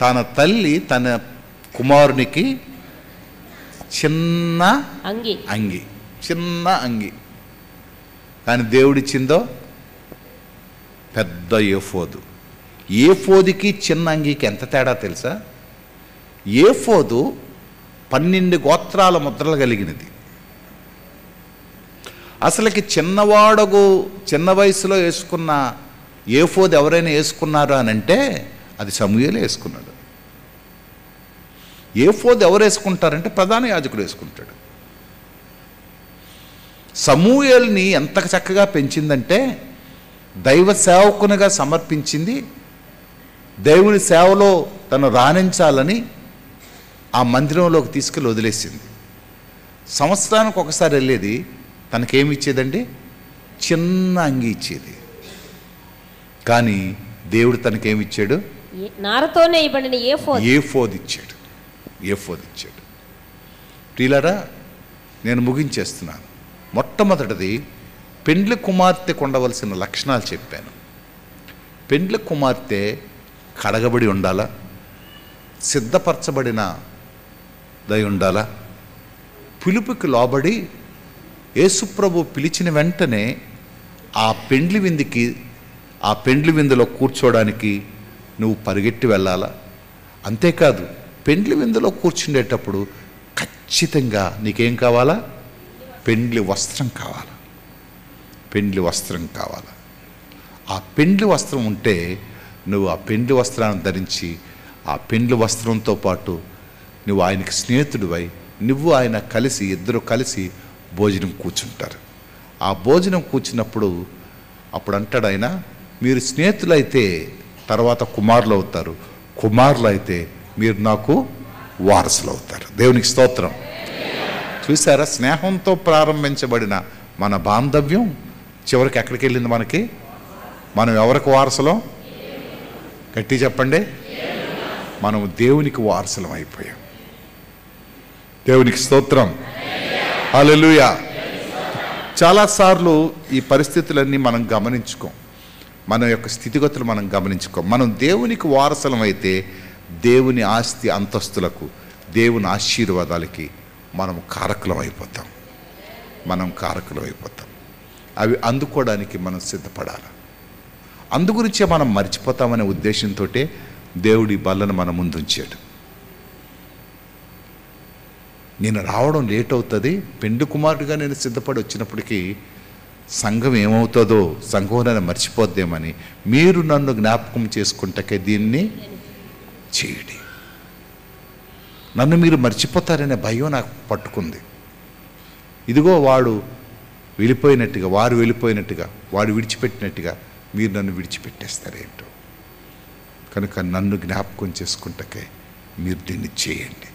S1: తన తల్లి తన కుమారునికి చిన్న అంగి, చిన్న అంగి, కానీ దేవుడిచ్చిందో పెద్ద ఏఫోదు. ఏఫోదుకి చిన్న అంగీకి ఎంత తేడా తెలుసా? ఏఫోదు 12 గోత్రాల ముద్రలు కలిగినది. అసలుకి చిన్న వయసులో వేసుకున్న ఏఫోదు ఎవరైనా వేసుకున్నారు అని అంటే అది సమూయేలు వేసుకున్నాడు. ఏఫోదు ఎవరు వేసుకుంటారంటే ప్రధాన యాజకుడు వేసుకుంటాడు. సమూయేలుని ఎంత చక్కగా పెంచిందంటే దైవ సేవకునిగా సమర్పించింది. దేవుని సేవలో తను రాణించాలని ఆ మందిరంలోకి తీసుకెళ్ళి వదిలేసింది. సంవత్సరానికి ఒకసారి వెళ్ళేది. తనకేమి ఇచ్చేదండి? చిన్న అంగి ఇచ్చేది. కానీ దేవుడు తనకేమి ఇచ్చాడు?
S2: నారతోనే ఇవ్వబడిన
S1: ఏఫోదు ఇచ్చాడు. ప్రియులారా, నేను ముగించేస్తున్నాను. మొట్టమొదటిది పెండ్లి కుమార్తెకు ఉండవలసిన లక్షణాలు చెప్పాను. పెండ్లి కుమార్తె కడగబడి ఉండాలా, సిద్ధపరచబడిన దై ఉండాలా, పిలుపుకి లోబడి యేసుప్రభు పిలిచిన వెంటనే ఆ పెండ్లి విందులో కూర్చోడానికి నువ్వు పరిగెట్టి వెళ్ళాలా. అంతేకాదు, పెండ్లి విందులో కూర్చుండేటప్పుడు ఖచ్చితంగా నీకేం కావాలా? పెండ్లి వస్త్రం కావాలా. ఆ పెండ్లి వస్త్రం ఉంటే నువ్వు ఆ పెండ్లి వస్త్రాన్ని ధరించి ఆ పెండ్లి వస్త్రంతో పాటు నువ్వు ఆయనకి స్నేహితుడివై నువ్వు ఆయన కలిసి ఇద్దరు కలిసి భోజనం కూర్చుంటారు. ఆ భోజనం కూర్చున్నప్పుడు అప్పుడు అంటాడు ఆయన, మీరు స్నేహితులైతే తర్వాత కుమారులు అవుతారు, కుమారులు అయితే మీరు నాకు వారసులు అవుతారు. దేవునికి స్తోత్రం. చూసారా, స్నేహంతో ప్రారంభించబడిన మన బాంధవ్యం చివరికి ఎక్కడికి వెళ్ళింది? మనం ఎవరికి వారసులం? గట్టి చెప్పండి. మనం దేవునికి వారసులం అయిపోయాం. దేవునికి స్తోత్రం. హల్లెలూయా. చాలాసార్లు ఈ పరిస్థితులన్నీ మనం గమనించుకోం, మన యొక్క స్థితిగతులు మనం గమనించుకోం. మనం దేవునికి వారసులం అయితే దేవుని ఆస్తి అంతస్తులకు, దేవుని ఆశీర్వాదాలకి మనం కారకులం అయిపోతాం. అవి అందుకోవడానికి మనం సిద్ధపడాలి. అందుగురించే మనం మర్చిపోతామనే ఉద్దేశంతో దేవుడి బల్లను మన ముందు ఉంచాడు. నేను రావడం లేట్ అవుతుంది, పెండ్లి కుమారుడిగా నేను సిద్ధపడి వచ్చినప్పటికీ సంఘం ఏమవుతుందో, సంఘం నన్ను మర్చిపోద్దేమని మీరు నన్ను జ్ఞాపకం చేసుకుంటకే దీన్ని చేయడి. నన్ను మీరు మర్చిపోతారనే భయం నాకు పట్టుకుంది. ఇదిగో వాడు వెళ్ళిపోయినట్టుగా, వారు వెళ్ళిపోయినట్టుగా, వాడు విడిచిపెట్టినట్టుగా మీరు నన్ను విడిచిపెట్టేస్తారేంటో. కనుక నన్ను జ్ఞాపకం చేసుకుంటకే మీరు దీన్ని చేయండి.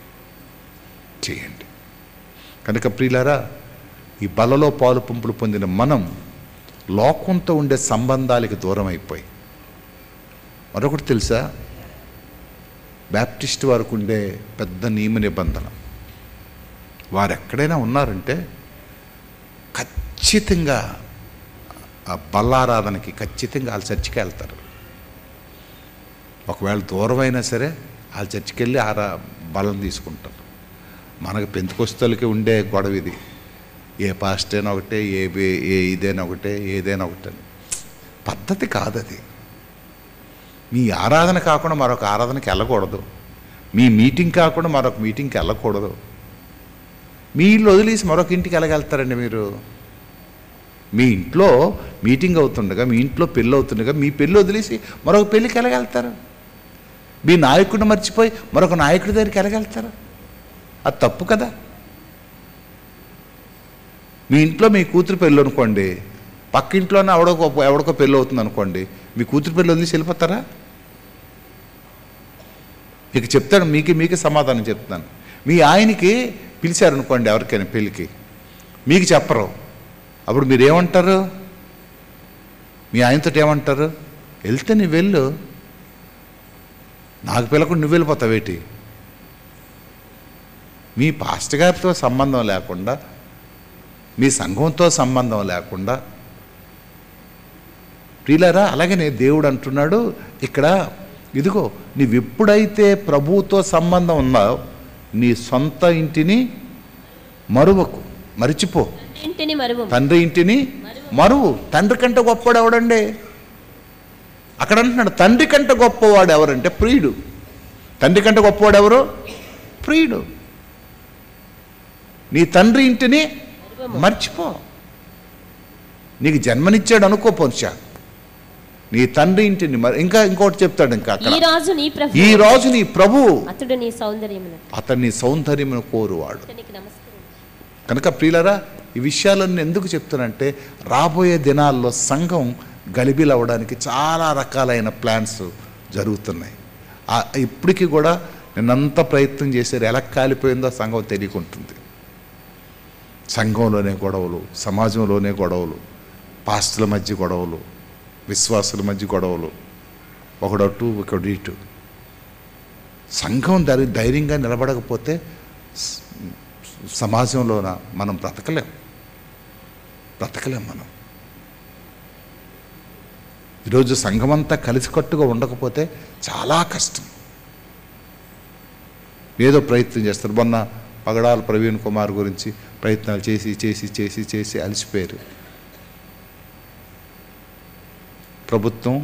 S1: కనుక ప్రియులారా, ఈ బలలో పాలు పంపులు పొందిన మనం లోకంతో ఉండే సంబంధాలకి దూరం అయిపోయి, మరొకటి తెలుసా, బ్యాప్టిస్ట్ వారికి ఉండే పెద్ద నియమ నిబంధన, వారు ఎక్కడైనా ఉన్నారంటే ఖచ్చితంగా ఆ బల్లారాధనకి ఖచ్చితంగా వాళ్ళ చర్చికి వెళ్తారు. ఒకవేళ దూరమైనా సరే వాళ్ళ చర్చికి వెళ్ళి బలం తీసుకుంటారు. మనకు పెంతుకొస్తలకి ఉండే గొడవ ఇది. ఏ పాస్ట్ అయినా ఒకటే, ఇదైనా ఒకటే, ఏదైనా ఒకటే. పద్ధతి కాదది. మీ ఆరాధన కాకుండా మరొక ఆరాధనకి వెళ్ళకూడదు. మీ మీటింగ్ కాకుండా మరొక మీటింగ్కి వెళ్ళకూడదు. మీ ఇల్లు వదిలేసి మరొక ఇంటికి వెళ్ళగలుగుతారండి మీరు? మీ ఇంట్లో మీటింగ్ అవుతుండగా, మీ ఇంట్లో పెళ్ళి అవుతుండగా మీ పెళ్ళి వదిలేసి మరొక పెళ్ళికి వెళ్ళగలుగుతారు? మీ నాయకుడిని మర్చిపోయి మరొక నాయకుడి దగ్గరికి వెళ్ళగలుగుతారు? అది తప్పు కదా. మీ ఇంట్లో మీ కూతురు పెళ్ళి అనుకోండి, పక్క ఇంట్లోనే ఎవడికో పెళ్ళి అవుతుంది అనుకోండి, మీ కూతురు పెళ్ళి వదిలేసి వెళ్ళిపోతారా? మీకు చెప్తాను, మీకే సమాధానం చెప్తాను. మీ ఆయనకి పిలిచారనుకోండి ఎవరికైనా పెళ్ళికి, మీకు చెప్పరు, అప్పుడు మీరేమంటారు? మీ ఆయనతో ఏమంటారు? వెళ్తే నువ్వు వెళ్ళు, నాకు పిలకుండా నువ్వు వెళ్ళిపోతావేటి? మీ పాస్టర్ గారితో సంబంధం లేకుండా, మీ సంఘంతో సంబంధం లేకుండా, ప్రియులారా, అలాగనే దేవుడు అంటున్నాడు ఇక్కడ, ఇదిగో నీవెప్పుడైతే ప్రభువుతో సంబంధం ఉన్నావు, నీ సొంత ఇంటిని మరిచిపో. తండ్రి ఇంటిని మరువు. తండ్రి కంటే గొప్పవాడు ఎవడండి? అక్కడ అంటున్నాడు, తండ్రి కంటే గొప్పవాడు ఎవరంటే ప్రియుడు. తండ్రి కంటే గొప్పవాడు ఎవరు? ప్రియుడు. నీ తండ్రి ఇంటిని మర్చిపో. నీకు జన్మనిచ్చాడు అనుకో, పొంచా నీ తండ్రి ఇంటిని ఇంకోటి చెప్తాడు, ఇంకా ఈ రాజు నీ ప్రభు, అతని సౌందర్యమును కోరువాడు. కనుక ప్రియులరా, ఈ విషయాలన్నీ ఎందుకు చెప్తానంటే, రాబోయే దినాల్లో సంఘం గలిబిలవ్వడానికి చాలా రకాలైన ప్లాన్స్ జరుగుతున్నాయి. ఇప్పటికీ కూడా నిన్నంతా ప్రయత్నం చేశారు, ఎలా కాలిపోయిందో సంఘం తెలియకుంటుంది. సంఘంలోనే గొడవలు, సమాజంలోనే గొడవలు, పాస్టుల మధ్య గొడవలు, విశ్వాసుల మధ్య గొడవలు, ఒకడటు ఒకడు ఇటు. సంఘం ధైర్యంగా నిలబడకపోతే సమాజంలోన మనం బ్రతకలేం మనం. ఈరోజు సంఘమంతా కలిసికట్టుగా ఉండకపోతే చాలా కష్టం. ఏదో ప్రయత్నం చేస్తారు. మొన్న పగడాల ప్రవీణ్ కుమార్ గురించి ప్రయత్నాలు చేసి అలసిపోయారు. ప్రభుత్వం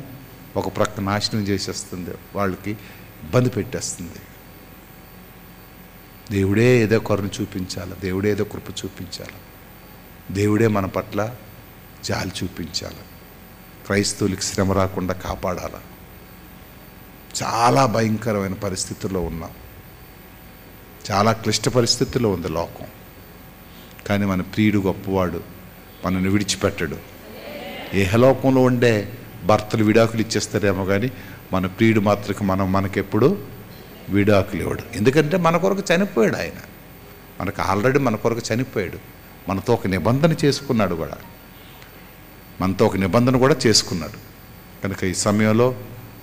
S1: ఒక ప్రక్క నాశనం చేసేస్తుంది, వాళ్ళకి ఇబ్బంది పెట్టేస్తుంది. దేవుడే ఏదో కరుణ చూపించాలి, దేవుడే ఏదో కృప చూపించాలి, దేవుడే మన పట్ల జాలి చూపించాలి, క్రైస్తవులకి శ్రమ రాకుండా కాపాడాలి. చాలా భయంకరమైన పరిస్థితుల్లో ఉన్నాం, చాలా క్లిష్ట పరిస్థితుల్లో ఉంది లోకం. కానీ మన ప్రియుడు గొప్పవాడు, మనల్ని విడిచిపెట్టడు. ఏహలోకంలో ఉండే భర్తలు విడాకులు ఇచ్చేస్తారేమో కానీ మన ప్రియుడు మాత్రం మనకెప్పుడు విడాకులు ఇవ్వడు. ఎందుకంటే మన కొరకు చనిపోయాడు ఆయన, ఆల్రెడీ మన కొరకు చనిపోయాడు. మనతో ఒక నిబంధన చేసుకున్నాడు కూడా, చేసుకున్నాడు. కనుక ఈ సమయంలో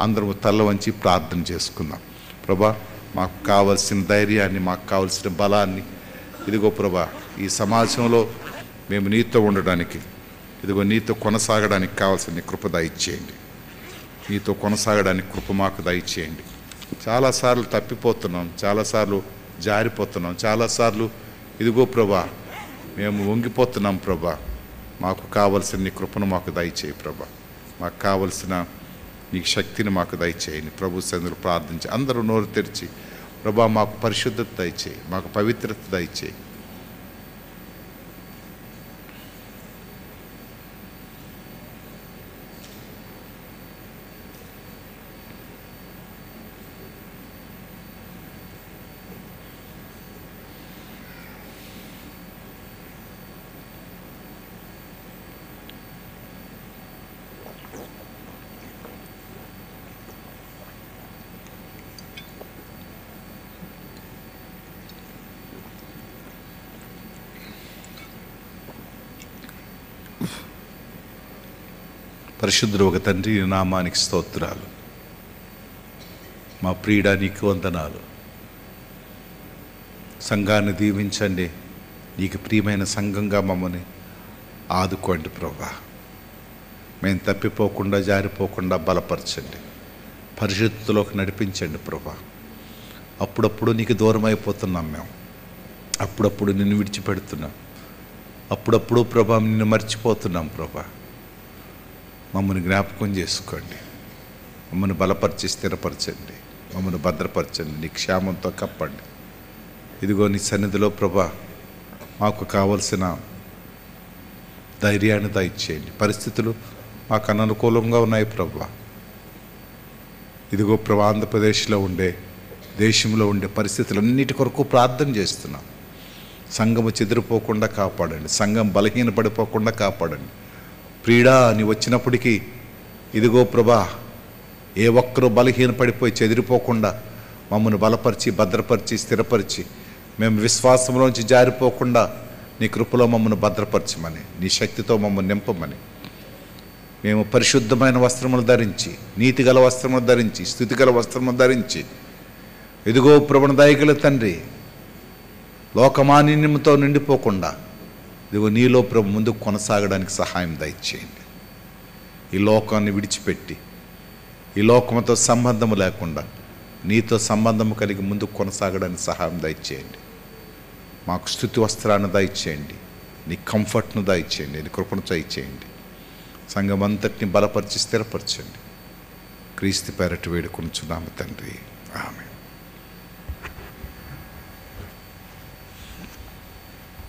S1: అందరూ తల్ల వంచి ప్రార్థన చేసుకుందాం. ప్రభా, మాకు కావలసిన ధైర్యాన్ని, మాకు కావలసిన బలాన్ని, ఇదిగో ప్రభా, ఈ సమాజంలో మేము నీతో ఉండడానికి, ఇదిగో నీతో కొనసాగడానికి కావాల్సిన కృప దయచేయండి. నీతో కొనసాగడానికి కృప మాకు దయచేయండి. చాలాసార్లు తప్పిపోతున్నాం, చాలాసార్లు జారిపోతున్నాం, చాలాసార్లు ఇదిగో ప్రభా మేము వంగిపోతున్నాం. ప్రభా, మాకు కావలసిన నీ కృపను మాకు దయచేయి. ప్రభా, మాకు కావలసిన నీ శక్తిని మాకు దయచేయండి. ప్రభు సన్నిధిలో ప్రార్థించి అందరూ నోరు తెరిచి, ప్రభా మాకు పరిశుద్ధత దయచేయి, మాకు పవిత్రత దయచేయి. పరిశుద్ధుడు ఒక తండ్రి, నామానికి స్తోత్రాలు. మా ప్రియుడా నీకు వందనాలు. సంఘాన్ని దీవించండి, నీకు ప్రియమైన సంఘంగా మమ్మల్ని ఆదుకోండి ప్రభా. మేము తప్పిపోకుండా, జారిపోకుండా బలపరచండి, పరిశుద్ధతలోకి నడిపించండి ప్రభా. అప్పుడప్పుడు నీకు దూరం అయిపోతున్నాం మేము, అప్పుడప్పుడు నిన్ను విడిచిపెడుతున్నాం, అప్పుడప్పుడు ప్రభా నిన్ను మర్చిపోతున్నాం ప్రభా. మమ్మల్ని జ్ఞాపకం చేసుకోండి, మమ్మల్ని బలపరిచి స్థిరపరచండి. మమ్మల్ని భద్రపరచండి, నీ క్షేమంతో కప్పండి. ఇదిగో నీ సన్నిధిలో ప్రభా మాకు కావలసిన ధైర్యాన్ని దయచేయండి. పరిస్థితులు మాకు అననుకూలంగా ఉన్నాయి ప్రభా. ఇదిగో ప్రభా ఆంధ్రప్రదేశ్లో ఉండే, దేశంలో ఉండే పరిస్థితులన్నిటి కొరకు ప్రార్థన చేస్తున్నాం. సంఘము చెదిరిపోకుండా కాపాడండి, సంఘం బలహీనపడిపోకుండా కాపాడండి. ప్రీడా అని వచ్చినప్పటికీ ఇదిగో ప్రభా ఏ ఒక్కరూ బలహీనపడిపోయి చెదిరిపోకుండా మమ్మల్ని బలపరిచి, భద్రపరిచి, స్థిరపరిచి మేము విశ్వాసంలోంచి జారిపోకుండా నీ కృపలో మమ్మల్ని భద్రపరచమని, నీ శక్తితో మమ్మల్ని నింపమని, మేము పరిశుద్ధమైన వస్త్రములు ధరించి, నీతిగల వస్త్రములు ధరించి, స్థుతిగల వస్త్రములు ధరించి ఇదిగో ప్రభుని దయగల తండ్రి లోకమాలిన్యంతో నిండిపోకుండా ఇదిగో నీలో ప్రభు ముందుకు కొనసాగడానికి సహాయం దయచేయండి. ఈ లోకాన్ని విడిచిపెట్టి ఈ లోకంతో సంబంధము లేకుండా నీతో సంబంధము కలిగి ముందుకు కొనసాగడానికి సహాయం దయచేయండి. మాకు స్తుతి వస్త్రాన్ని దయచేయండి, నీ కంఫర్ట్ను దయచేయండి, నీ కృపను దయచేయండి. సంఘం అంతటిని బలపరిచి స్థిరపరచండి. క్రీస్తు పేరట వేడుకొనుచున్నాము తండ్రి.